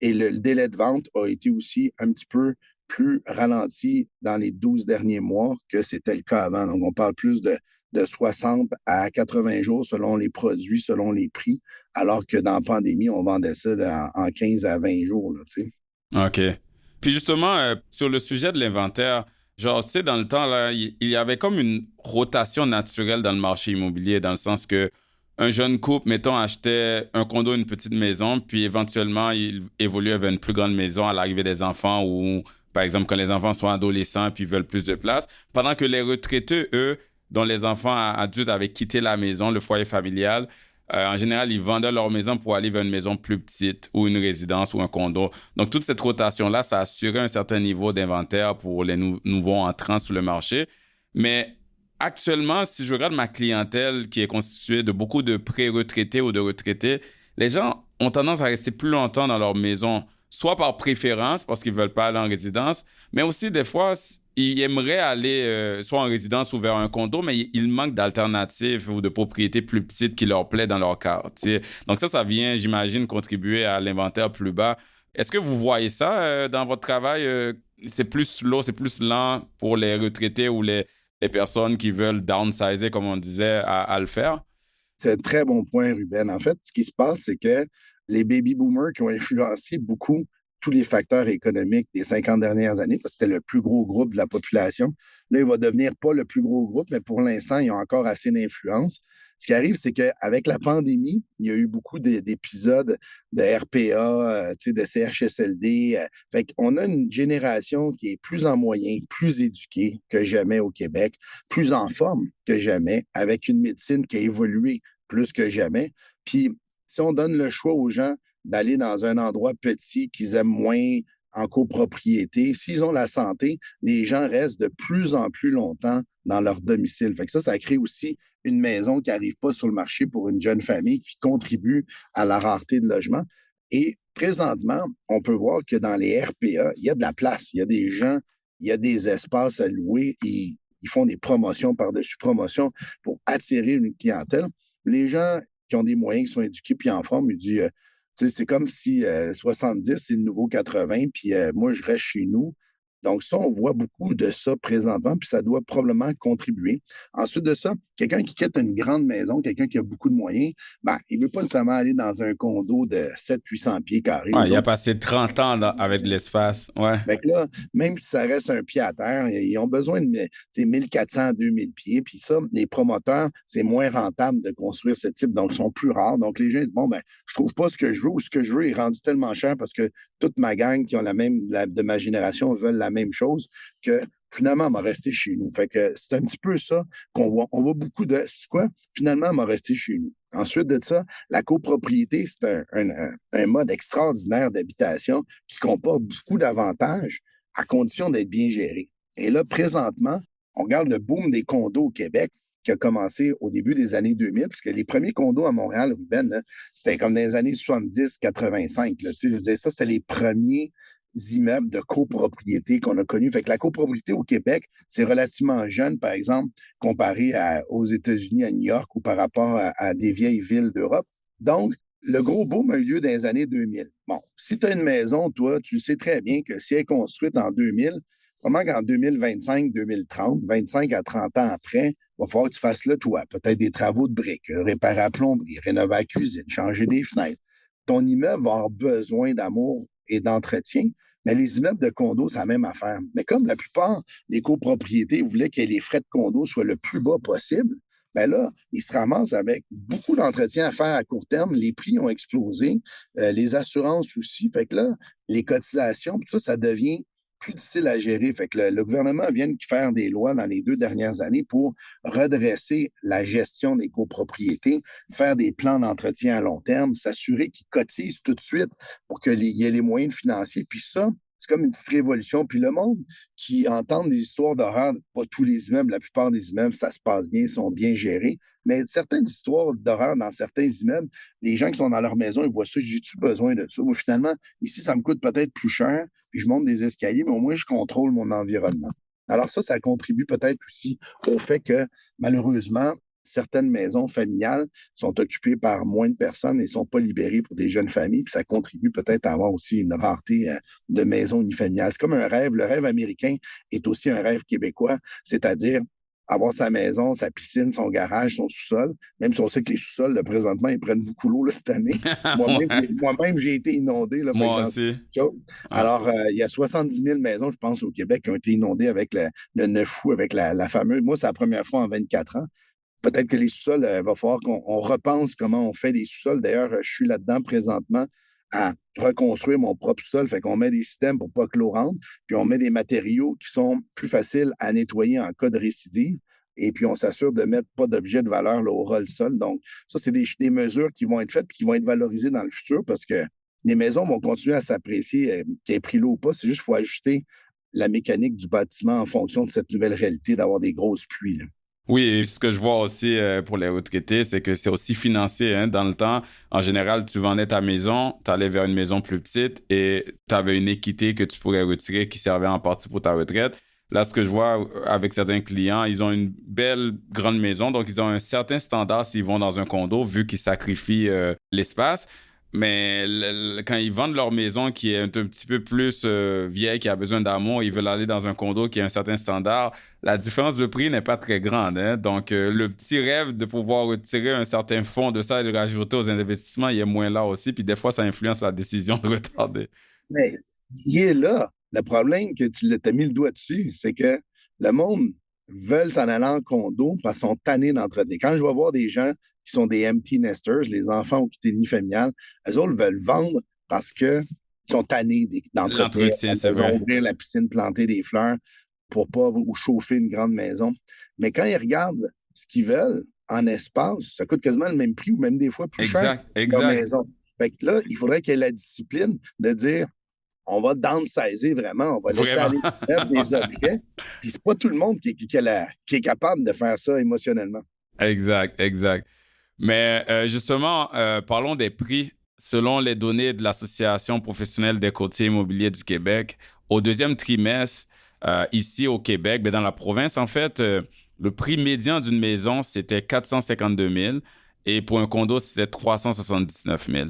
Et le délai de vente a été aussi un petit peu plus ralenti dans les 12 derniers mois que c'était le cas avant. Donc, on parle plus de 60 à 80 jours selon les produits, selon les prix, alors que dans la pandémie, on vendait ça là, en 15 à 20 jours. Là, tu sais. OK. Puis justement, sur le sujet de l'inventaire, genre, tu sais, dans le temps, là, il y avait comme une rotation naturelle dans le marché immobilier, dans le sens que un jeune couple, mettons, achetait un condo, une petite maison, puis éventuellement, il évoluait vers une plus grande maison à l'arrivée des enfants ou, par exemple, quand les enfants sont adolescents puis veulent plus de place. Pendant que les retraités, eux, dont les enfants adultes avaient quitté la maison, le foyer familial, en général, ils vendaient leur maison pour aller vers une maison plus petite ou une résidence ou un condo. Donc, toute cette rotation-là, ça assurait un certain niveau d'inventaire pour les nouveaux entrants sur le marché. Mais actuellement, si je regarde ma clientèle qui est constituée de beaucoup de pré-retraités ou de retraités, les gens ont tendance à rester plus longtemps dans leur maison, soit par préférence, parce qu'ils ne veulent pas aller en résidence, mais aussi des fois, ils aimeraient aller soit en résidence ou vers un condo, mais ils manquent d'alternatives ou de propriétés plus petites qui leur plaît dans leur quartier. Donc ça vient, j'imagine, contribuer à l'inventaire plus bas. Est-ce que vous voyez ça dans votre travail? C'est plus slow, c'est plus lent pour les retraités ou les personnes qui veulent downsizer, comme on disait, à le faire? C'est un très bon point, Ruben. En fait, ce qui se passe, c'est que les baby boomers qui ont influencé beaucoup tous les facteurs économiques des 50 dernières années, parce que c'était le plus gros groupe de la population. Là, il va devenir pas le plus gros groupe, mais pour l'instant, ils ont encore assez d'influence. Ce qui arrive, c'est qu'avec la pandémie, il y a eu beaucoup d'épisodes de RPA, de CHSLD. Fait qu'on a une génération qui est plus en moyen, plus éduquée que jamais au Québec, plus en forme que jamais, avec une médecine qui a évolué plus que jamais. Puis, si on donne le choix aux gens d'aller dans un endroit petit qu'ils aiment moins en copropriété, s'ils ont la santé, les gens restent de plus en plus longtemps dans leur domicile. Fait que ça crée aussi une maison qui n'arrive pas sur le marché pour une jeune famille qui contribue à la rareté de logement. Et présentement, on peut voir que dans les RPA, il y a de la place, il y a des gens, il y a des espaces à louer et ils font des promotions par-dessus promotions pour attirer une clientèle. Les gens qui ont des moyens, qui sont éduqués puis en forme, ils disent c'est comme si 70, c'est le nouveau 80, puis moi, je reste chez nous. Donc, ça, on voit beaucoup de ça présentement, puis ça doit probablement contribuer. Ensuite de ça, quelqu'un qui quitte une grande maison, quelqu'un qui a beaucoup de moyens, ben, il ne veut pas nécessairement aller dans un condo de 700-800 pieds carrés. Ouais, il a passé 30 ans avec l'espace. Ouais. Fait que là, même si ça reste un pied à terre, ils ont besoin de 1400 à 2000 pieds. Puis ça, les promoteurs, c'est moins rentable de construire ce type, donc ils sont plus rares. Donc les gens disent, bon, ben, je trouve pas ce que je veux ou ce que je veux est rendu tellement cher parce que toute ma gang qui ont de ma génération veulent la même chose que finalement, elle m'a resté chez nous. Fait que c'est un petit peu ça qu'on voit. On voit beaucoup de, c'est quoi? Finalement, elle m'a resté chez nous. Ensuite de ça, la copropriété, c'est un mode extraordinaire d'habitation qui comporte beaucoup d'avantages à condition d'être bien géré. Et là, présentement, on regarde le boom des condos au Québec qui a commencé au début des années 2000, parce que les premiers condos à Montréal, Ruben, là, c'était comme dans les années 70-85. Tu sais, je veux dire, ça, c'était les premiers immeubles de copropriété qu'on a connus. Fait que la copropriété au Québec, c'est relativement jeune, par exemple, comparé aux États-Unis, à New York ou par rapport à des vieilles villes d'Europe. Donc, le gros boom a eu lieu dans les années 2000. Bon, si tu as une maison, toi, tu sais très bien que si elle est construite en 2000, vraiment qu'en 2025, 2030, 25 à 30 ans après, il va falloir que tu fasses le toit, peut-être des travaux de briques, réparer la plomberie, rénover la cuisine, changer des fenêtres. Ton immeuble va avoir besoin d'amour et d'entretien, mais les immeubles de condo, c'est la même affaire. Mais comme la plupart des copropriétés voulaient que les frais de condo soient le plus bas possible, ben là, ils se ramassent avec beaucoup d'entretien à faire à court terme. Les prix ont explosé, les assurances aussi. Fait que là, les cotisations, tout ça, ça devient plus difficile à gérer. Fait que le gouvernement vient de faire des lois dans les 2 dernières années pour redresser la gestion des copropriétés, faire des plans d'entretien à long terme, s'assurer qu'ils cotisent tout de suite pour qu'il y ait les moyens financiers. Puis ça, c'est comme une petite révolution. Puis le monde qui entend des histoires d'horreur, pas tous les immeubles, la plupart des immeubles, ça se passe bien, sont bien gérés, mais certaines histoires d'horreur dans certains immeubles, les gens qui sont dans leur maison, ils voient ça, j'ai-tu besoin de ça? Moi, finalement, ici, ça me coûte peut-être plus cher, puis je monte des escaliers, mais au moins, je contrôle mon environnement. Alors ça contribue peut-être aussi au fait que, malheureusement, certaines maisons familiales sont occupées par moins de personnes et ne sont pas libérées pour des jeunes familles, puis ça contribue peut-être à avoir aussi une rareté de maisons unifamiliales. C'est comme un rêve. Le rêve américain est aussi un rêve québécois, c'est-à-dire avoir sa maison, sa piscine, son garage, son sous-sol, même si on sait que les sous-sols, là, présentement, ils prennent beaucoup l'eau là, cette année. Moi-même, j'ai été inondé. Là, Moi aussi. Ah. Alors, il y a 70 000 maisons, je pense, au Québec qui ont été inondées avec le 9 août, avec la fameuse... Moi, c'est la première fois en 24 ans. Peut-être que les sous-sols, il va falloir qu'on repense comment on fait les sous-sols. D'ailleurs, je suis là-dedans présentement à reconstruire mon propre sol. Fait qu'on met des systèmes pour pas que l'eau rentre, puis on met des matériaux qui sont plus faciles à nettoyer en cas de récidive. Et puis, on s'assure de mettre pas d'objets de valeur là, au ras-le-sol. Donc, ça, c'est des mesures qui vont être faites et qui vont être valorisées dans le futur parce que les maisons vont continuer à s'apprécier, qu'il y ait pris l'eau ou pas. C'est juste qu'il faut ajuster la mécanique du bâtiment en fonction de cette nouvelle réalité d'avoir des grosses pluies, là. Oui, et ce que je vois aussi pour les retraités, c'est que c'est aussi financé. Hein, dans le temps, en général, tu vendais ta maison, tu allais vers une maison plus petite et tu avais une équité que tu pourrais retirer qui servait en partie pour ta retraite. Là, ce que je vois avec certains clients, ils ont une belle grande maison, donc ils ont un certain standard s'ils vont dans un condo, vu qu'ils sacrifient l'espace. Mais quand ils vendent leur maison qui est un petit peu plus vieille, qui a besoin d'amour, ils veulent aller dans un condo qui a un certain standard, la différence de prix n'est pas très grande. Hein? Donc, le petit rêve de pouvoir retirer un certain fonds de ça et de le rajouter aux investissements, il est moins là aussi. Puis des fois, ça influence la décision de retarder. Mais il est là. Le problème que tu as mis le doigt dessus, c'est que le monde veut s'en aller en condo parce qu'ils sont tannés d'entretenir. Quand je vais voir des gens qui sont des empty nesters, les enfants ont quitté le nid familial, eux autres veulent vendre parce qu'ils sont tannés d'entretenir. L'entretien, c'est vrai. Ouvrir la piscine, planter des fleurs pour pas ou chauffer une grande maison. Mais quand ils regardent ce qu'ils veulent en espace, ça coûte quasiment le même prix ou même des fois plus cher que leur maison. Fait que là, il faudrait qu'il y ait la discipline de dire on va downsizer vraiment, on va laisser aller des objets. Puis c'est pas tout le monde qui est capable de faire ça émotionnellement. Exact. Mais justement, parlons des prix. Selon les données de l'Association professionnelle des courtiers immobiliers du Québec, au deuxième trimestre, ici au Québec, dans la province, en fait, le prix médian d'une maison, c'était 452 000 et pour un condo, c'était 379 000.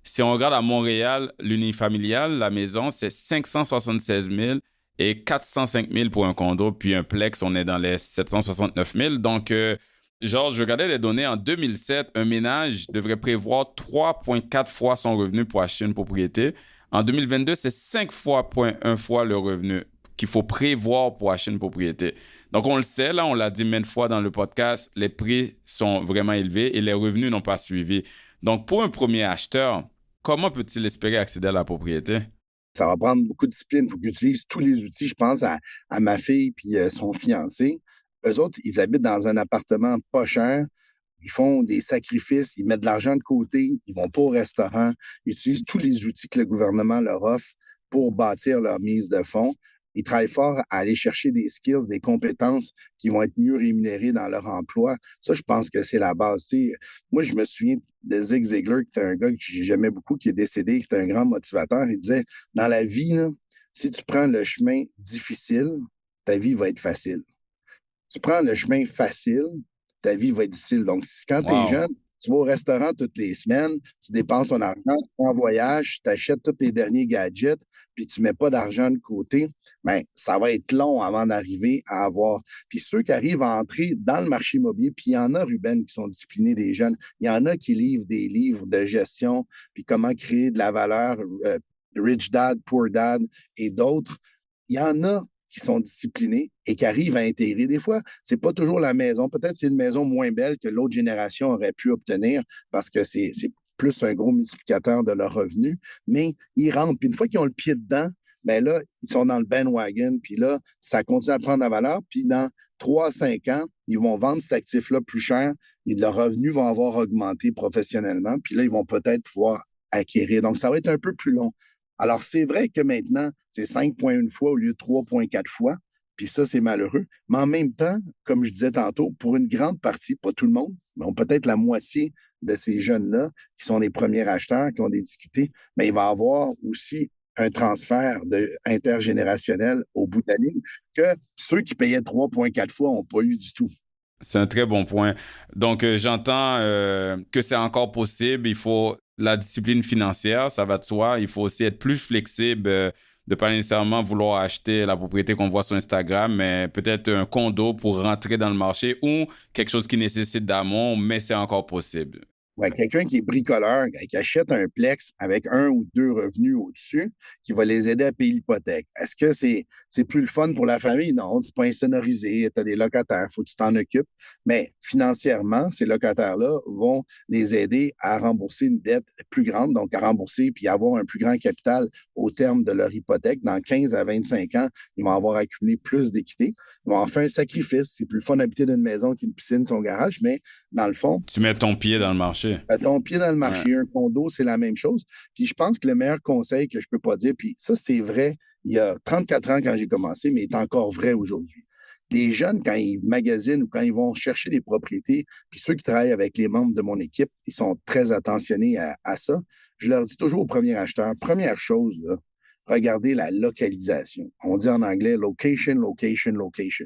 Si on regarde à Montréal, l'unifamilial, la maison, c'est 576 000 et 405 000 pour un condo. Puis un plex, on est dans les 769 000. Donc, je regardais les données. En 2007, un ménage devrait prévoir 3,4 fois son revenu pour acheter une propriété. En 2022, c'est 5,1 fois le revenu qu'il faut prévoir pour acheter une propriété. Donc, on le sait, là, on l'a dit maintes fois dans le podcast, les prix sont vraiment élevés et les revenus n'ont pas suivi. Donc, pour un premier acheteur, comment peut-il espérer accéder à la propriété? Ça va prendre beaucoup de discipline. Il faut qu'ils utilisent tous les outils. Je pense à ma fille et son fiancé. Eux autres, ils habitent dans un appartement pas cher. Ils font des sacrifices. Ils mettent de l'argent de côté. Ils vont pas au restaurant. Ils utilisent tous les outils que le gouvernement leur offre pour bâtir leur mise de fonds. Ils travaillent fort à aller chercher des skills, des compétences qui vont être mieux rémunérées dans leur emploi. Ça, je pense que c'est la base. Moi, je me souviens de Zig Ziglar, qui était un gars que j'aimais beaucoup, qui est décédé, qui était un grand motivateur. Il disait, dans la vie, là, Si tu prends le chemin difficile, ta vie va être facile. Tu prends le chemin facile, ta vie va être difficile. Donc, quand tu es Wow. jeune, tu vas au restaurant toutes les semaines, tu dépenses ton argent, tu vas en voyage, tu achètes tous tes derniers gadgets, puis tu ne mets pas d'argent de côté, bien, ça va être long avant d'arriver à avoir. Puis ceux qui arrivent à entrer dans le marché immobilier, puis il y en a, Ruben, qui sont disciplinés des jeunes, il y en a qui livrent des livres de gestion, puis comment créer de la valeur, Rich Dad, Poor Dad et d'autres. Il y en a qui sont disciplinés et qui arrivent à intégrer. Des fois, c'est pas toujours la maison. Peut-être c'est une maison moins belle que l'autre génération aurait pu obtenir parce que c'est plus un gros multiplicateur de leurs revenus, mais ils rentrent. Puis une fois qu'ils ont le pied dedans, ben là, ils sont dans le bandwagon, puis là, ça continue à prendre la valeur, puis dans 3 à 5 ans, ils vont vendre cet actif-là plus cher et leurs revenus vont avoir augmenté professionnellement, puis là, ils vont peut-être pouvoir acquérir. Donc, ça va être un peu plus long. Alors, c'est vrai que maintenant, c'est 5,1 fois au lieu de 3,4 fois. Puis ça, c'est malheureux. Mais en même temps, comme je disais tantôt, pour une grande partie, pas tout le monde, mais peut-être la moitié de ces jeunes-là qui sont les premiers acheteurs, qui ont des difficultés, mais il va y avoir aussi un transfert intergénérationnel au bout de la ligne que ceux qui payaient 3,4 fois n'ont pas eu du tout. C'est un très bon point. Donc, j'entends que c'est encore possible. Il faut la discipline financière, ça va de soi. Il faut aussi être plus flexible, de pas nécessairement vouloir acheter la propriété qu'on voit sur Instagram, mais peut-être un condo pour rentrer dans le marché ou quelque chose qui nécessite d'amont, mais c'est encore possible. Ouais, quelqu'un qui est bricoleur, qui achète un plex avec 1 ou 2 revenus au-dessus, qui va les aider à payer l'hypothèque. Est-ce que c'est plus le fun pour la famille? Non, c'est pas insonorisé, tu as des locataires, faut que tu t'en occupes. Mais financièrement, ces locataires-là vont les aider à rembourser une dette plus grande, donc à rembourser puis avoir un plus grand capital au terme de leur hypothèque. Dans 15 à 25 ans, ils vont avoir accumulé plus d'équité. Ils vont en faire un sacrifice. C'est plus le fun d'habiter dans une maison qu'une piscine, son garage, mais dans le fond, Tu mets ton pied dans le marché. ton pied dans le Ouais. marché, un condo, c'est la même chose. Puis je pense que le meilleur conseil que je peux pas dire, puis ça, c'est vrai il y a 34 ans quand j'ai commencé, mais il est encore vrai aujourd'hui. Les jeunes, quand ils magasinent ou quand ils vont chercher des propriétés, puis ceux qui travaillent avec les membres de mon équipe, ils sont très attentionnés à ça. Je leur dis toujours au premier acheteur, première chose, là, regardez la localisation. On dit en anglais location, location, location.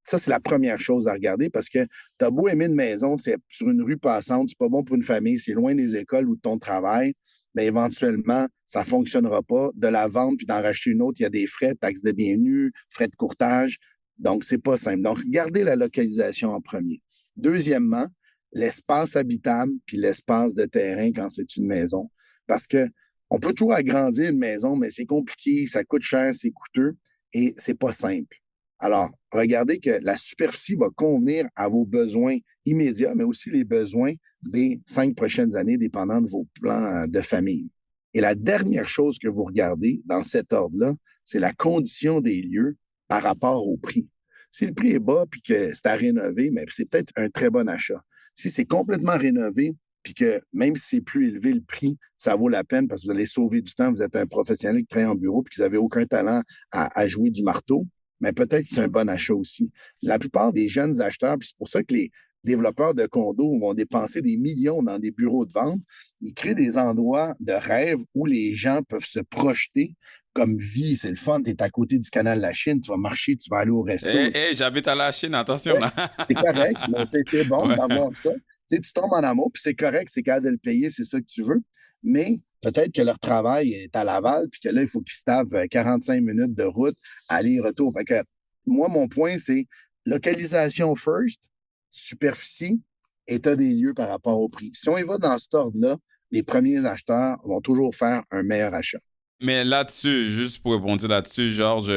Ça, c'est la première chose à regarder parce que tu as beau aimer une maison, c'est sur une rue passante, c'est pas bon pour une famille, c'est loin des écoles ou de ton travail, mais éventuellement, ça fonctionnera pas. De la vendre puis d'en racheter une autre, il y a des frais, taxes de bienvenue, frais de courtage. Donc, c'est pas simple. Donc, regardez la localisation en premier. Deuxièmement, l'espace habitable puis l'espace de terrain quand c'est une maison. Parce que on peut toujours agrandir une maison, mais c'est compliqué, ça coûte cher, c'est coûteux et c'est pas simple. Alors, regardez que la superficie va convenir à vos besoins immédiats, mais aussi les besoins des 5 prochaines années, dépendant de vos plans de famille. Et la dernière chose que vous regardez dans cet ordre-là, c'est la condition des lieux par rapport au prix. Si le prix est bas puis que c'est à rénover, mais c'est peut-être un très bon achat. Si c'est complètement rénové, puis que même si c'est plus élevé le prix, ça vaut la peine parce que vous allez sauver du temps, vous êtes un professionnel qui travaille en bureau puis que vous n'avez aucun talent à jouer du marteau, mais peut-être que c'est un bon achat aussi. La plupart des jeunes acheteurs, puis c'est pour ça que les développeurs de condos vont dépenser des millions dans des bureaux de vente, ils créent des endroits de rêve où les gens peuvent se projeter comme vie. C'est le fun, tu es à côté du canal de la Chine, tu vas marcher, tu vas aller au resto. J'habite à la Chine, attention Ouais, là. c'est correct, mais c'était bon Ouais. d'avoir ça. Tu sais, tu tombes en amour, puis c'est correct, c'est capable de le payer, c'est ça que tu veux. Mais peut-être que leur travail est à Laval, puis que là, il faut qu'ils se tapent 45 minutes de route, aller-retour. Fait que moi, mon point, c'est localisation first, superficie, état des lieux par rapport au prix. Si on y va dans cet ordre-là, les premiers acheteurs vont toujours faire un meilleur achat. Mais là-dessus, juste pour répondre là-dessus, Georges,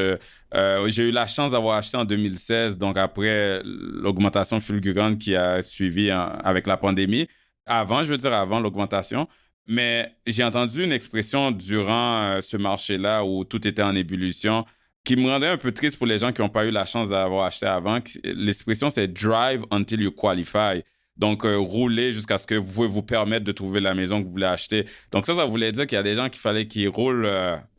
j'ai eu la chance d'avoir acheté en 2016, donc après l'augmentation fulgurante qui a suivi avec la pandémie. Avant, je veux dire avant l'augmentation. Mais j'ai entendu une expression durant ce marché-là où tout était en ébullition qui me rendait un peu triste pour les gens qui n'ont pas eu la chance d'avoir acheté avant. L'expression, c'est « drive until you qualify ». Donc, rouler jusqu'à ce que vous pouvez vous permettre de trouver la maison que vous voulez acheter. Donc, ça voulait dire qu'il y a des gens qu'il fallait qu'ils roulent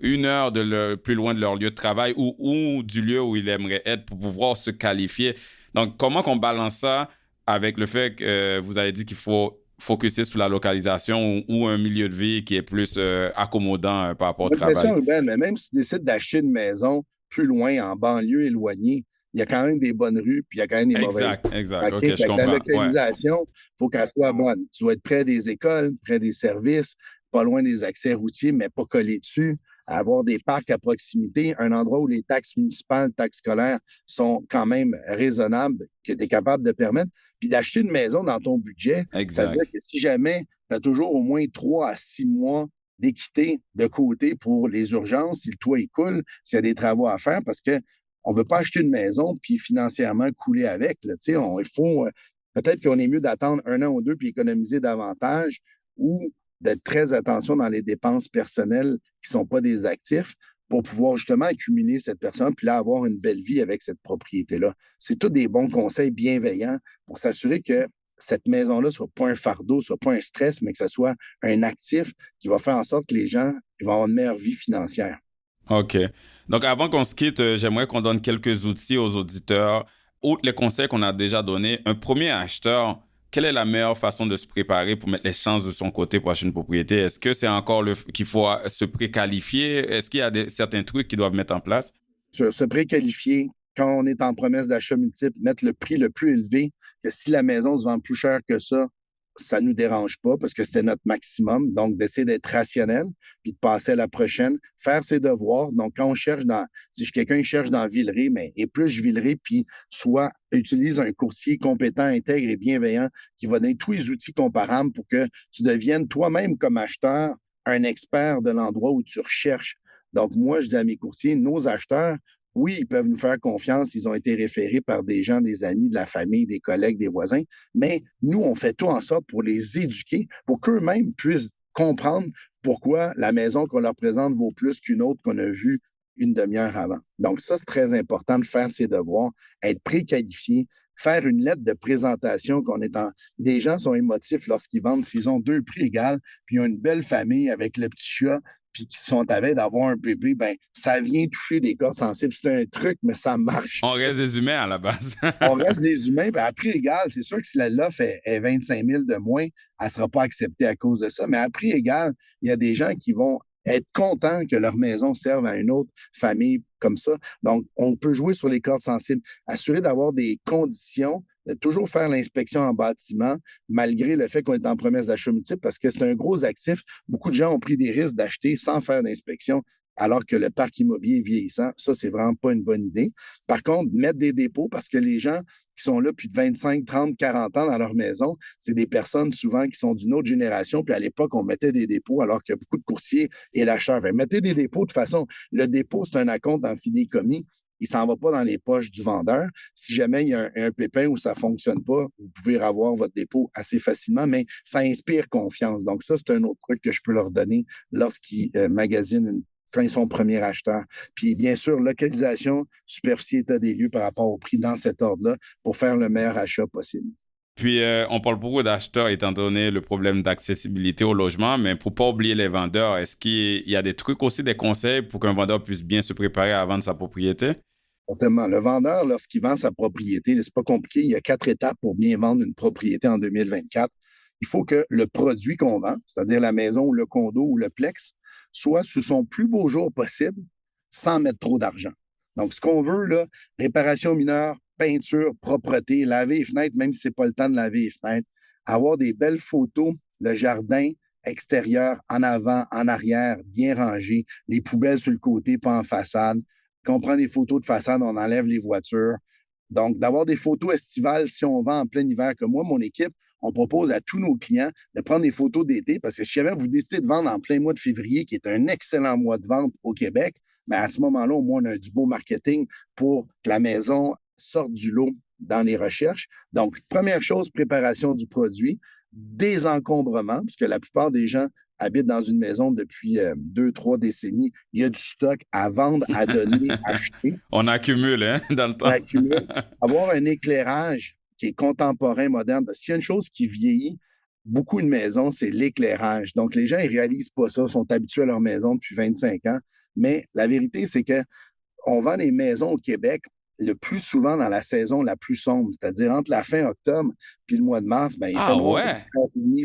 1 heure plus loin de leur lieu de travail ou du lieu où ils aimeraient être pour pouvoir se qualifier. Donc, comment qu'on balance ça avec le fait que vous avez dit qu'il faut focuser sur la localisation ou un milieu de vie qui est plus accommodant par rapport au J'ai travail. l'impression, Ruben, mais même si tu décides d'acheter une maison plus loin, en banlieue éloignée, il y a quand même des bonnes rues, puis il y a quand même des mauvaises rues. Exact. OK, Fait je que la comprends. Ouais. localisation, il faut qu'elle soit bonne. Tu dois être près des écoles, près des services, pas loin des accès routiers, mais pas collé dessus. Avoir des parcs à proximité, un endroit où les taxes municipales, taxes scolaires sont quand même raisonnables, que tu es capable de permettre. Puis d'acheter une maison dans ton budget, Exact. c'est-à-dire que si jamais tu as toujours au moins 3 à 6 mois d'équité de côté pour les urgences, si le toit est coule, s'il y a des travaux à faire, parce que on ne veut pas acheter une maison puis financièrement couler avec. Là, il faut peut-être qu'on est mieux d'attendre 1 an ou 2 puis économiser davantage ou d'être très attention dans les dépenses personnelles qui ne sont pas des actifs pour pouvoir justement accumuler cette personne puis là avoir une belle vie avec cette propriété-là. C'est tous des bons conseils bienveillants pour s'assurer que cette maison-là ne soit pas un fardeau, ne soit pas un stress, mais que ce soit un actif qui va faire en sorte que les gens vont avoir une meilleure vie financière. OK. Donc, avant qu'on se quitte, j'aimerais qu'on donne quelques outils aux auditeurs. Outre les conseils qu'on a déjà donnés, un premier acheteur, quelle est la meilleure façon de se préparer pour mettre les chances de son côté pour acheter une propriété? Est-ce que c'est encore qu'il faut se préqualifier? Est-ce qu'il y a certains trucs qu'ils doivent mettre en place? Se préqualifier quand on est en promesse d'achat multiple, mettre le prix le plus élevé, que si la maison se vend plus cher que ça ne nous dérange pas parce que c'était notre maximum. Donc, d'essayer d'être rationnel puis de passer à la prochaine, faire ses devoirs. Donc, quand on cherche si quelqu'un cherche dans Villeray, mais épluche Villeray puis soit utilise un courtier compétent, intègre et bienveillant qui va donner tous les outils comparables pour que tu deviennes toi-même comme acheteur un expert de l'endroit où tu recherches. Donc, moi, je dis à mes courtiers, nos acheteurs, oui, ils peuvent nous faire confiance. Ils ont été référés par des gens, des amis, de la famille, des collègues, des voisins. Mais nous, on fait tout en sorte pour les éduquer, pour qu'eux-mêmes puissent comprendre pourquoi la maison qu'on leur présente vaut plus qu'une autre qu'on a vue une demi-heure avant. Donc, ça, c'est très important de faire ses devoirs, être préqualifié, faire une lettre de présentation Des gens sont émotifs lorsqu'ils vendent, s'ils ont 2 prix égaux, puis ils ont une belle famille avec le petit chat, puis qui sont à veille d'avoir un bébé, ben ça vient toucher des corps sensibles. C'est un truc, mais ça marche. On reste des humains à la base. On reste des humains. Ben, à prix égal, c'est sûr que si l'offre est 25 000 de moins, elle ne sera pas acceptée à cause de ça. Mais à prix égal, il y a des gens qui vont être contents que leur maison serve à une autre famille comme ça. Donc, on peut jouer sur les cordes sensibles, assurer d'avoir des conditions, de toujours faire l'inspection en bâtiment, malgré le fait qu'on est en promesse d'achat multiple, parce que c'est un gros actif. Beaucoup de gens ont pris des risques d'acheter sans faire d'inspection, alors que le parc immobilier est vieillissant. Ça, c'est vraiment pas une bonne idée. Par contre, mettre des dépôts, parce que les gens qui sont là depuis 25, 30, 40 ans dans leur maison, c'est des personnes souvent qui sont d'une autre génération. Puis à l'époque, on mettait des dépôts alors que beaucoup de courtiers et l'acheteurs mettez des dépôts. De toute façon, le dépôt, c'est un acompte en fidéicommis. Il ne s'en va pas dans les poches du vendeur. Si jamais il y a un pépin où ça ne fonctionne pas, vous pouvez avoir votre dépôt assez facilement, mais ça inspire confiance. Donc ça, c'est un autre truc que je peux leur donner lorsqu'ils magasinent quand ils sont premiers acheteurs. Puis, bien sûr, localisation, superficie, état des lieux par rapport au prix dans cet ordre-là pour faire le meilleur achat possible. Puis, on parle beaucoup d'acheteurs étant donné le problème d'accessibilité au logement, mais pour ne pas oublier les vendeurs, est-ce qu'il y a des trucs aussi, des conseils pour qu'un vendeur puisse bien se préparer à vendre sa propriété? Exactement. Le vendeur, lorsqu'il vend sa propriété, c'est pas compliqué. Il y a 4 étapes pour bien vendre une propriété en 2024. Il faut que le produit qu'on vend, c'est-à-dire la maison, le condo ou le plex, soit sous son plus beau jour possible sans mettre trop d'argent. Donc, ce qu'on veut, là, réparation mineure, peinture, propreté, laver les fenêtres, même si ce n'est pas le temps de laver les fenêtres, avoir des belles photos, le jardin extérieur, en avant, en arrière, bien rangé, les poubelles sur le côté, pas en façade. Quand on prend des photos de façade, on enlève les voitures. Donc, d'avoir des photos estivales si on vend en plein hiver comme moi, mon équipe, on propose à tous nos clients de prendre des photos d'été parce que si jamais vous décidez de vendre en plein mois de février, qui est un excellent mois de vente au Québec, bien à ce moment-là, au moins, on a du beau marketing pour que la maison sorte du lot dans les recherches. Donc, première chose, préparation du produit, désencombrement, puisque la plupart des gens habitent dans une maison depuis 2-3 décennies. Il y a du stock à vendre, à donner, à acheter. On accumule, hein, dans le temps. On accumule. Avoir un éclairage qui est contemporain, moderne. Parce qu'il y a une chose qui vieillit, beaucoup de maisons, c'est l'éclairage. Donc, les gens, ils réalisent pas ça, sont habitués à leur maison depuis 25 ans. Mais la vérité, c'est que on vend des maisons au Québec. le plus souvent dans la saison la plus sombre, c'est-à-dire entre la fin octobre puis le mois de mars, ben, il fait Ah noir ouais?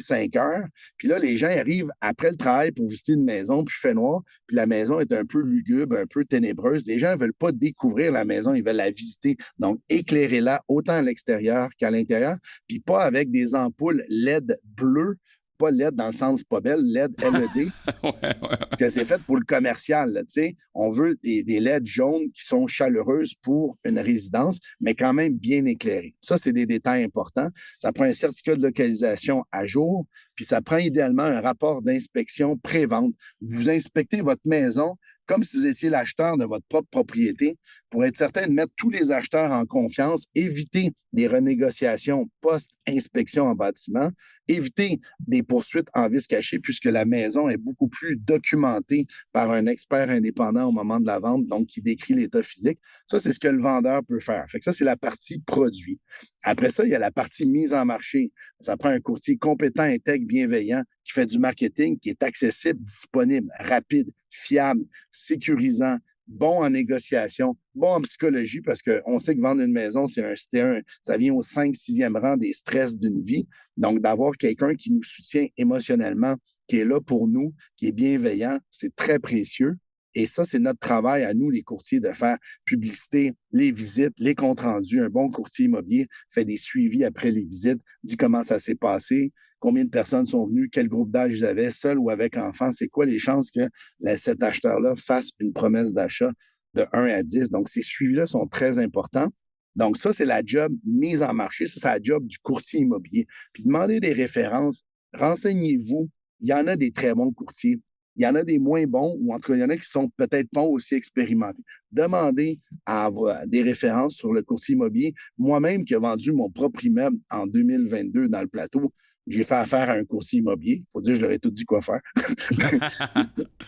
jusqu'à 4h30, 5h. Puis là, les gens ils arrivent après le travail pour visiter une maison, puis il fait noir, puis la maison est un peu lugubre, un peu ténébreuse. Les gens ne veulent pas découvrir la maison, ils veulent la visiter. Donc, éclairez-la autant à l'extérieur qu'à l'intérieur, puis pas avec des ampoules LED bleues, pas LED dans le sens pas belle, LED LED, Ouais, ouais. que c'est fait pour le commercial. Là, tu sais. On veut des LED jaunes qui sont chaleureuses pour une résidence, mais quand même bien éclairées. Ça, c'est des détails importants. Ça prend un certificat de localisation à jour, puis ça prend idéalement un rapport d'inspection pré-vente. Vous inspectez votre maison comme si vous étiez l'acheteur de votre propre propriété pour être certain de mettre tous les acheteurs en confiance, éviter des renégociations post-inspection en bâtiment, éviter des poursuites en vice caché puisque la maison est beaucoup plus documentée par un expert indépendant au moment de la vente, donc qui décrit l'état physique. Ça, c'est ce que le vendeur peut faire. Fait que ça, c'est la partie produit. Après ça, il y a la partie mise en marché. Ça prend un courtier compétent, intègre, bienveillant, qui fait du marketing, qui est accessible, disponible, rapide, fiable, sécurisant, bon en négociation, bon en psychologie, parce qu'on sait que vendre une maison, ça vient au 5e, 6e rang des stress d'une vie. Donc, d'avoir quelqu'un qui nous soutient émotionnellement, qui est là pour nous, qui est bienveillant, c'est très précieux. Et ça, c'est notre travail à nous, les courtiers, de faire publicité, les visites, les comptes rendus. Un bon courtier immobilier fait des suivis après les visites, dit comment ça s'est passé, combien de personnes sont venues, quel groupe d'âge ils avaient, seul ou avec enfants, c'est quoi les chances que cet acheteur-là fasse une promesse d'achat de 1 à 10. Donc, ces suivis-là sont très importants. Donc, ça, c'est la job mise en marché. Ça, c'est la job du courtier immobilier. Puis, demandez des références, renseignez-vous. Il y en a des très bons courtiers. Il y en a des moins bons, ou en tout cas, il y en a qui sont peut-être pas aussi expérimentés. Demandez à avoir des références sur le courtier immobilier. Moi-même, qui ai vendu mon propre immeuble en 2022 dans le plateau, j'ai fait affaire à un courtier immobilier. Il faut dire, je leur ai tout dit quoi faire.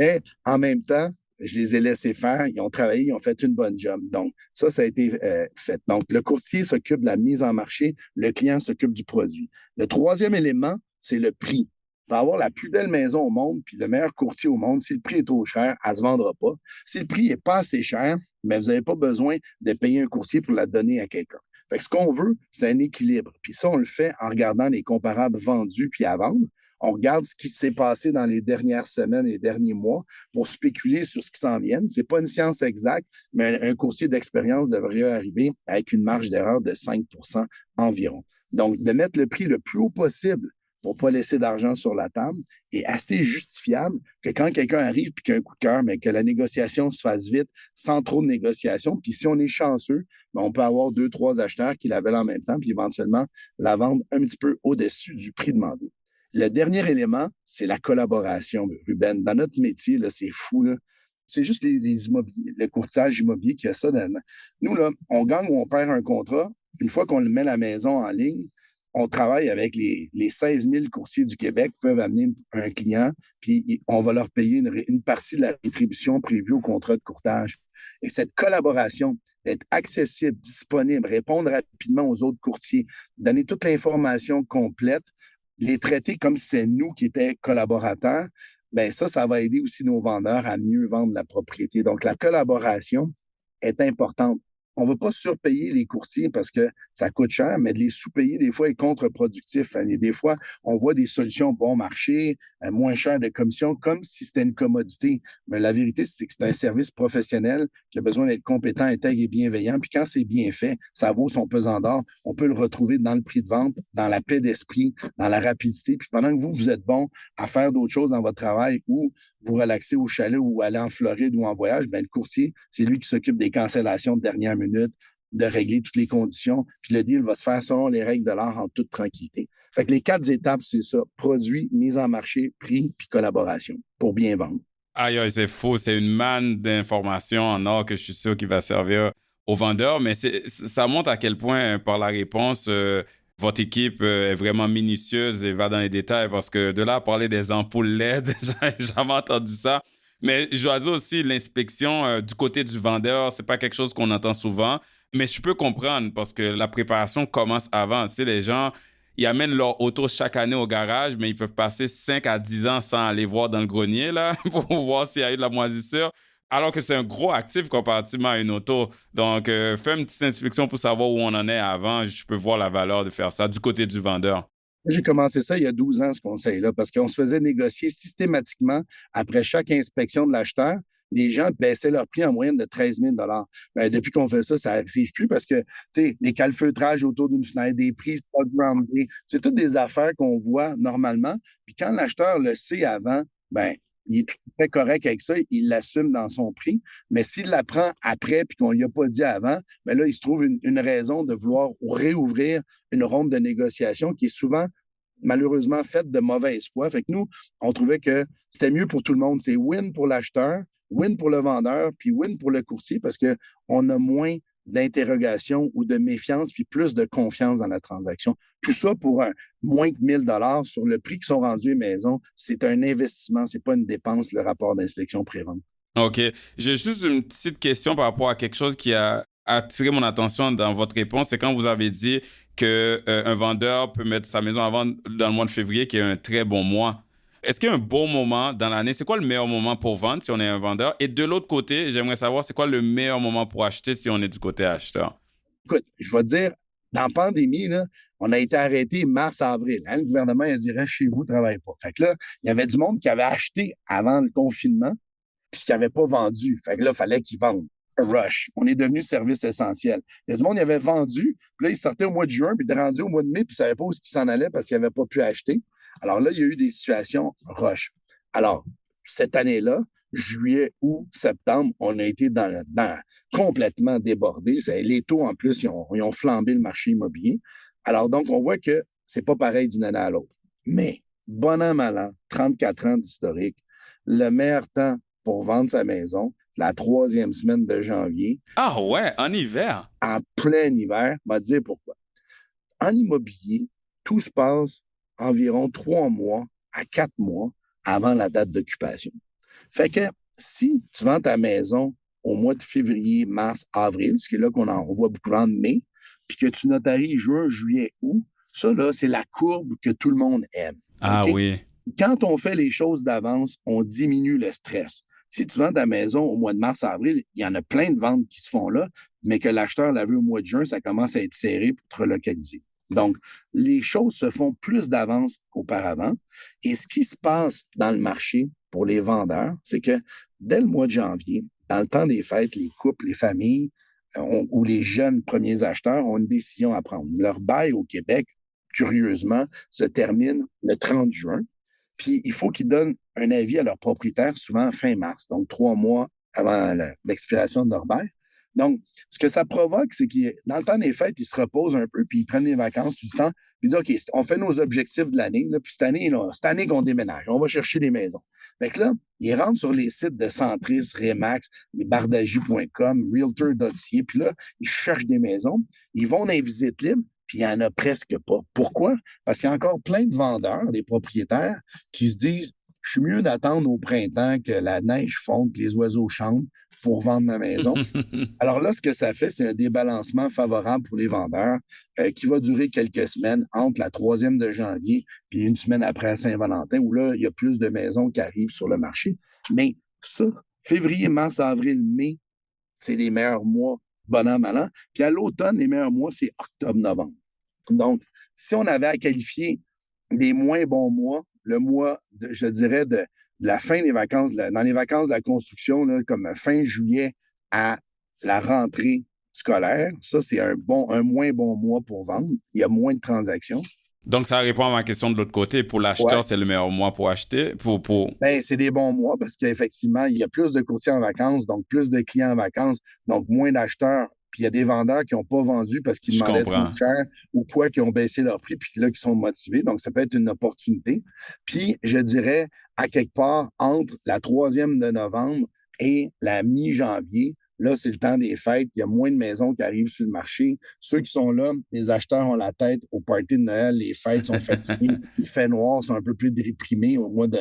Mais en même temps, je les ai laissés faire. Ils ont travaillé, ils ont fait une bonne job. Donc, ça a été fait. Donc, le courtier s'occupe de la mise en marché. Le client s'occupe du produit. Le troisième élément, c'est le prix. Tu vas avoir la plus belle maison au monde puis le meilleur courtier au monde. Si le prix est trop cher, elle ne se vendra pas. Si le prix n'est pas assez cher, mais vous n'avez pas besoin de payer un courtier pour la donner à quelqu'un. Fait que ce qu'on veut, c'est un équilibre. Puis ça, on le fait en regardant les comparables vendus puis à vendre. On regarde ce qui s'est passé dans les dernières semaines et derniers mois pour spéculer sur ce qui s'en vient. C'est pas une science exacte, mais un courtier d'expérience devrait arriver avec une marge d'erreur de 5 environ. Donc, de mettre le prix le plus haut possible pour pas laisser d'argent sur la table est assez justifiable que quand quelqu'un arrive et qu'il a un coup de cœur, mais que la négociation se fasse vite, sans trop de négociation. Puis si on est chanceux, ben on peut avoir 2, 3 acheteurs qui la veulent en même temps, puis éventuellement la vendre un petit peu au-dessus du prix demandé. Le dernier élément, c'est la collaboration, Ruben. Dans notre métier, là, c'est fou, là. C'est juste les immobiliers, le courtage immobilier qui a ça. Nous, là, on gagne ou on perd un contrat. Une fois qu'on le met la maison en ligne, on travaille avec les 16 000 courtiers du Québec qui peuvent amener un client, puis on va leur payer une partie de la rétribution prévue au contrat de courtage. Et cette collaboration, d'être accessible, disponible, répondre rapidement aux autres courtiers, donner toute l'information complète, les traiter comme si c'est nous qui étions collaborateurs, ben ça va aider aussi nos vendeurs à mieux vendre la propriété. Donc, la collaboration est importante. On ne va pas surpayer les courtiers parce que ça coûte cher, mais de les sous-payer, des fois, est contre-productif. Et des fois, on voit des solutions bon marché, moins cher de commission, comme si c'était une commodité. Mais la vérité, c'est que c'est un service professionnel qui a besoin d'être compétent, intègre et bienveillant. Puis quand c'est bien fait, ça vaut son pesant d'or. On peut le retrouver dans le prix de vente, dans la paix d'esprit, dans la rapidité. Puis pendant que vous êtes bon à faire d'autres choses dans votre travail ou vous relaxer au chalet ou aller en Floride ou en voyage, ben le courtier, c'est lui qui s'occupe des cancellations de dernière minute, de régler toutes les conditions, puis le deal va se faire selon les règles de l'art en toute tranquillité. Fait que les 4 étapes, c'est ça. Produit, mise en marché, prix, puis collaboration pour bien vendre. Aïe, c'est fou. C'est une manne d'informations en or que je suis sûr qu'il va servir aux vendeurs. Mais ça montre à quel point, par la réponse, votre équipe est vraiment minutieuse et va dans les détails parce que de là à parler des ampoules LED, j'ai jamais entendu ça. Mais je dois dire aussi l'inspection du côté du vendeur, c'est pas quelque chose qu'on entend souvent. Mais je peux comprendre parce que la préparation commence avant. Tu sais, les gens, ils amènent leur auto chaque année au garage, mais ils peuvent passer 5 à 10 ans sans aller voir dans le grenier là, pour voir s'il y a eu de la moisissure. alors que c'est un gros actif comparativement à une auto. Donc, fais une petite inspection pour savoir où on en est avant. Je peux voir la valeur de faire ça du côté du vendeur. J'ai commencé ça il y a 12 ans, ce conseil-là, parce qu'on se faisait négocier systématiquement après chaque inspection de l'acheteur. Les gens baissaient leur prix en moyenne de 13 000 depuis qu'on fait ça, ça n'arrive plus parce que, tu sais, les calfeutrages autour d'une fenêtre, des prises pas groundées, c'est toutes des affaires qu'on voit normalement. Puis quand l'acheteur le sait avant, ben il est tout à fait correct avec ça, il l'assume dans son prix. Mais s'il l'apprend après puis qu'on lui a pas dit avant, ben là, il se trouve une raison de vouloir réouvrir une ronde de négociation qui est souvent malheureusement faite de mauvaise foi. Fait que nous, on trouvait que c'était mieux pour tout le monde. C'est win pour l'acheteur, win pour le vendeur, puis win pour le courtier parce qu'on a moins d'interrogation ou de méfiance, puis plus de confiance dans la transaction. Tout ça pour moins que 1 000 sur le prix qui sont rendus aux maisons. C'est un investissement, c'est pas une dépense, le rapport d'inspection pré-vente. OK. J'ai juste une petite question par rapport à quelque chose qui a attiré mon attention dans votre réponse. C'est quand vous avez dit qu'un vendeur peut mettre sa maison à vendre dans le mois de février, qui est un très bon mois. Est-ce qu'il y a un bon moment dans l'année? C'est quoi le meilleur moment pour vendre si on est un vendeur? Et de l'autre côté, j'aimerais savoir c'est quoi le meilleur moment pour acheter si on est du côté acheteur? Écoute, je vais te dire, dans la pandémie, là, on a été arrêté mars-avril. Hein, le gouvernement il a dit « Reste chez vous, travaillez pas ». Fait que là, il y avait du monde qui avait acheté avant le confinement puis qui n'avait pas vendu. Fait que là, il fallait qu'ils vendent. Rush. On est devenu service essentiel. Il y a du monde qui avait vendu, puis là, il sortait au mois de juin, puis il était rendu au mois de mai, puis il ne savait pas où il s'en allait parce qu'il n'avait pas pu acheter. Alors là, il y a eu des situations rush. Alors, cette année-là, juillet, août, septembre, on a été dans complètement débordé. Les taux, en plus, ils ont flambé le marché immobilier. Alors, donc, on voit que c'est pas pareil d'une année à l'autre. Mais, bon an, mal an, 34 ans d'historique, le meilleur temps pour vendre sa maison, la 3e semaine de janvier. Ah ouais, en hiver? En plein hiver, on va te dire pourquoi. En immobilier, tout se passe environ 3 mois à 4 mois avant la date d'occupation. Fait que si tu vends ta maison au mois de février, mars, avril, ce qui est là qu'on voit beaucoup vendre mai, puis que tu notaries juin, juillet, août, ça, là, c'est la courbe que tout le monde aime. Ah okay? Oui. Quand on fait les choses d'avance, on diminue le stress. Si tu vends ta maison au mois de mars, avril, il y en a plein de ventes qui se font là, mais que l'acheteur l'a vu au mois de juin, ça commence à être serré pour te relocaliser. Donc, les choses se font plus d'avance qu'auparavant. Et ce qui se passe dans le marché pour les vendeurs, c'est que dès le mois de janvier, dans le temps des fêtes, les couples, les familles ou les jeunes premiers acheteurs ont une décision à prendre. Leur bail au Québec, curieusement, se termine le 30 juin. Puis, il faut qu'ils donnent un avis à leur propriétaire, souvent fin mars, donc 3 mois avant l'expiration de leur bail. Donc, ce que ça provoque, c'est que dans le temps des fêtes, ils se reposent un peu, puis ils prennent des vacances tout le temps, puis ils disent « OK, on fait nos objectifs de l'année, là, puis cette année qu'on déménage, on va chercher des maisons. » Fait que là, ils rentrent sur les sites de Centris, Remax, bardagie.com, Realtor.ca, puis là, ils cherchent des maisons, ils vont dans les visites libres, puis il n'y en a presque pas. Pourquoi? Parce qu'il y a encore plein de vendeurs, des propriétaires, qui se disent « Je suis mieux d'attendre au printemps que la neige fonde, que les oiseaux chantent pour vendre ma maison. » Alors là, ce que ça fait, c'est un débalancement favorable pour les vendeurs qui va durer quelques semaines entre la 3e de janvier puis une semaine après Saint-Valentin, où là, il y a plus de maisons qui arrivent sur le marché. Mais ça, février, mars, avril, mai, c'est les meilleurs mois, bon an, mal an. Puis à l'automne, les meilleurs mois, c'est octobre, novembre. Donc, si on avait à qualifier des moins bons mois, le mois, je dirais, de la fin des vacances, dans les vacances de la construction, là, comme fin juillet à la rentrée scolaire, ça, c'est un moins bon mois pour vendre. Il y a moins de transactions. Donc, ça répond à ma question de l'autre côté. Pour l'acheteur, Ouais. C'est le meilleur mois pour acheter? Ben, c'est des bons mois parce qu'effectivement, il y a plus de courtiers en vacances, donc plus de clients en vacances, donc moins d'acheteurs. Puis il y a des vendeurs qui n'ont pas vendu parce qu'ils demandaient trop cher ou quoi, qui ont baissé leur prix, puis là, qui sont motivés. Donc, ça peut être une opportunité. Puis, je dirais, à quelque part, entre la 3e de novembre et la mi-janvier, là, c'est le temps des fêtes. Il y a moins de maisons qui arrivent sur le marché. Ceux qui sont là, les acheteurs ont la tête au party de Noël. Les fêtes sont fatiguées. Il fait noir, sont un peu plus déprimés. Au mois de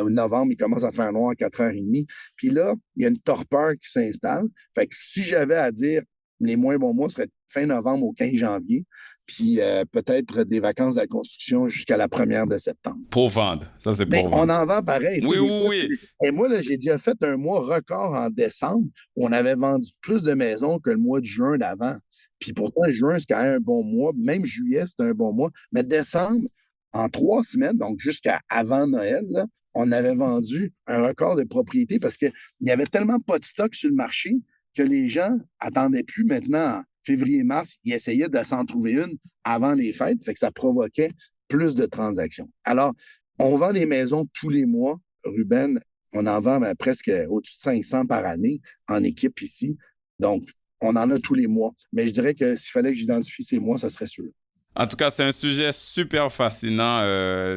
novembre, il commence à faire noir à 4h30. Puis là, il y a une torpeur qui s'installe. Fait que si j'avais à dire les moins bons mois seraient fin novembre au 15 janvier, puis peut-être des vacances de la construction jusqu'à la 1er de septembre. Pour vendre. Ça, c'est Mais pour vendre. on en vend pareil. Oui, oui. Et moi, là, j'ai déjà fait un mois record en décembre où on avait vendu plus de maisons que le mois de juin d'avant. Puis pourtant, juin, c'est quand même un bon mois. Même juillet, c'est un bon mois. Mais décembre, en 3 semaines, donc jusqu'à avant Noël, là, on avait vendu un record de propriétés parce qu'il n'y avait tellement pas de stock sur le marché que les gens attendaient plus maintenant en février-mars. Ils essayaient de s'en trouver une avant les fêtes. Fait que ça provoquait plus de transactions. Alors, on vend des maisons tous les mois. Ruben, on en vend presque au-dessus de 500 par année en équipe ici. Donc, on en a tous les mois. Mais je dirais que s'il fallait que j'identifie ces mois, ça serait celui-là. En tout cas, c'est un sujet super fascinant,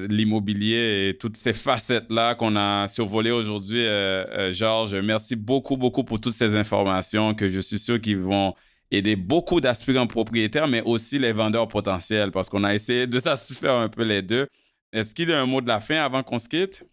l'immobilier et toutes ces facettes-là qu'on a survolées aujourd'hui. Georges, merci beaucoup pour toutes ces informations que je suis sûr qu'ils vont aider beaucoup d'aspirants propriétaires, mais aussi les vendeurs potentiels, parce qu'on a essayé de satisfaire un peu les deux. Est-ce qu'il y a un mot de la fin avant qu'on se quitte?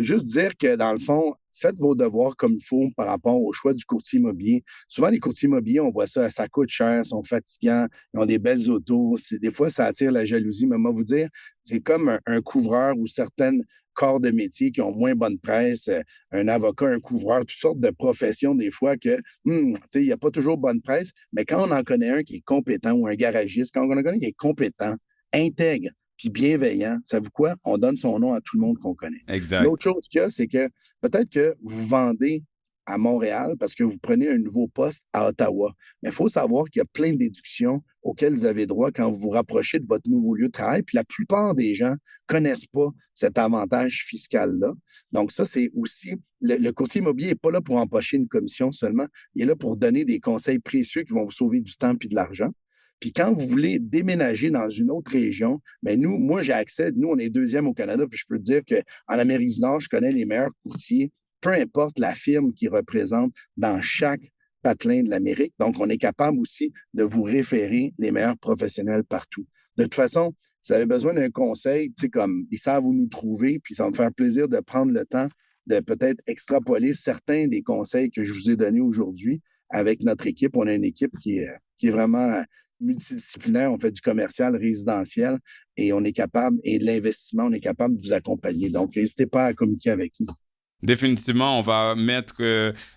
Juste dire que, dans le fond, faites vos devoirs comme il faut par rapport au choix du courtier immobilier. Souvent, les courtiers immobiliers, on voit ça coûte cher, sont fatigants, ils ont des belles autos. Des fois, ça attire la jalousie. Mais moi, vous dire, c'est comme un couvreur ou certaines corps de métier qui ont moins bonne presse, un avocat, un couvreur, toutes sortes de professions, des fois, que, il n'y a pas toujours bonne presse. Mais quand on en connaît un qui est compétent ou un garagiste, quand on en connaît un qui est compétent, intègre, puis bienveillant, savez-vous quoi? On donne son nom à tout le monde qu'on connaît. Exact. L'autre chose qu'il y a, c'est que peut-être que vous vendez à Montréal parce que vous prenez un nouveau poste à Ottawa. Mais il faut savoir qu'il y a plein de déductions auxquelles vous avez droit quand vous vous rapprochez de votre nouveau lieu de travail. Puis la plupart des gens ne connaissent pas cet avantage fiscal-là. Donc ça, c'est aussi... Le courtier immobilier n'est pas là pour empocher une commission seulement. Il est là pour donner des conseils précieux qui vont vous sauver du temps et de l'argent. Puis quand vous voulez déménager dans une autre région, moi, j'ai accès, nous, on est 2e au Canada, puis je peux te dire qu'en Amérique du Nord, je connais les meilleurs courtiers, peu importe la firme qu'ils représentent dans chaque patelin de l'Amérique. Donc, on est capable aussi de vous référer les meilleurs professionnels partout. De toute façon, si vous avez besoin d'un conseil, comme ils savent où nous trouver, puis ça va me faire plaisir de prendre le temps de peut-être extrapoler certains des conseils que je vous ai donnés aujourd'hui avec notre équipe. On a une équipe qui est vraiment multidisciplinaire, on fait du commercial, résidentiel, et on est capable, et de l'investissement, on est capable de vous accompagner. Donc, n'hésitez pas à communiquer avec nous. Définitivement, on va mettre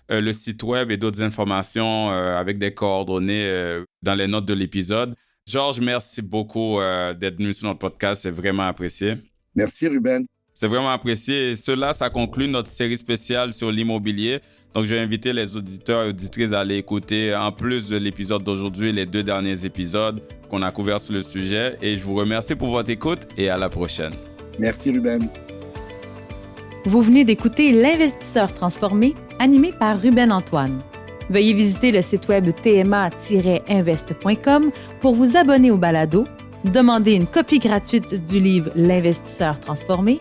le site web et d'autres informations avec des coordonnées dans les notes de l'épisode. Georges, merci beaucoup d'être venu sur notre podcast. C'est vraiment apprécié. Merci, Ruben. C'est vraiment apprécié. Et cela, ça conclut notre série spéciale sur l'immobilier. Donc, je vais inviter les auditeurs et auditrices à aller écouter, en plus de l'épisode d'aujourd'hui, les 2 derniers épisodes qu'on a couverts sur le sujet. Et je vous remercie pour votre écoute et à la prochaine. Merci, Ruben. Vous venez d'écouter L'Investisseur transformé, animé par Ruben Antoine. Veuillez visiter le site web tma-invest.com pour vous abonner au balado, demander une copie gratuite du livre L'Investisseur transformé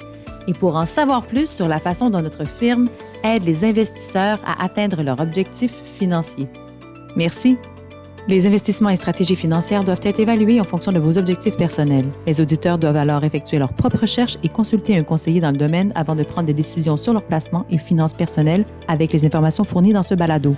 et pour en savoir plus sur la façon dont notre firme aide les investisseurs à atteindre leurs objectifs financiers. Merci. Les investissements et stratégies financières doivent être évalués en fonction de vos objectifs personnels. Les auditeurs doivent alors effectuer leurs propres recherches et consulter un conseiller dans le domaine avant de prendre des décisions sur leur placement et finances personnelles avec les informations fournies dans ce balado.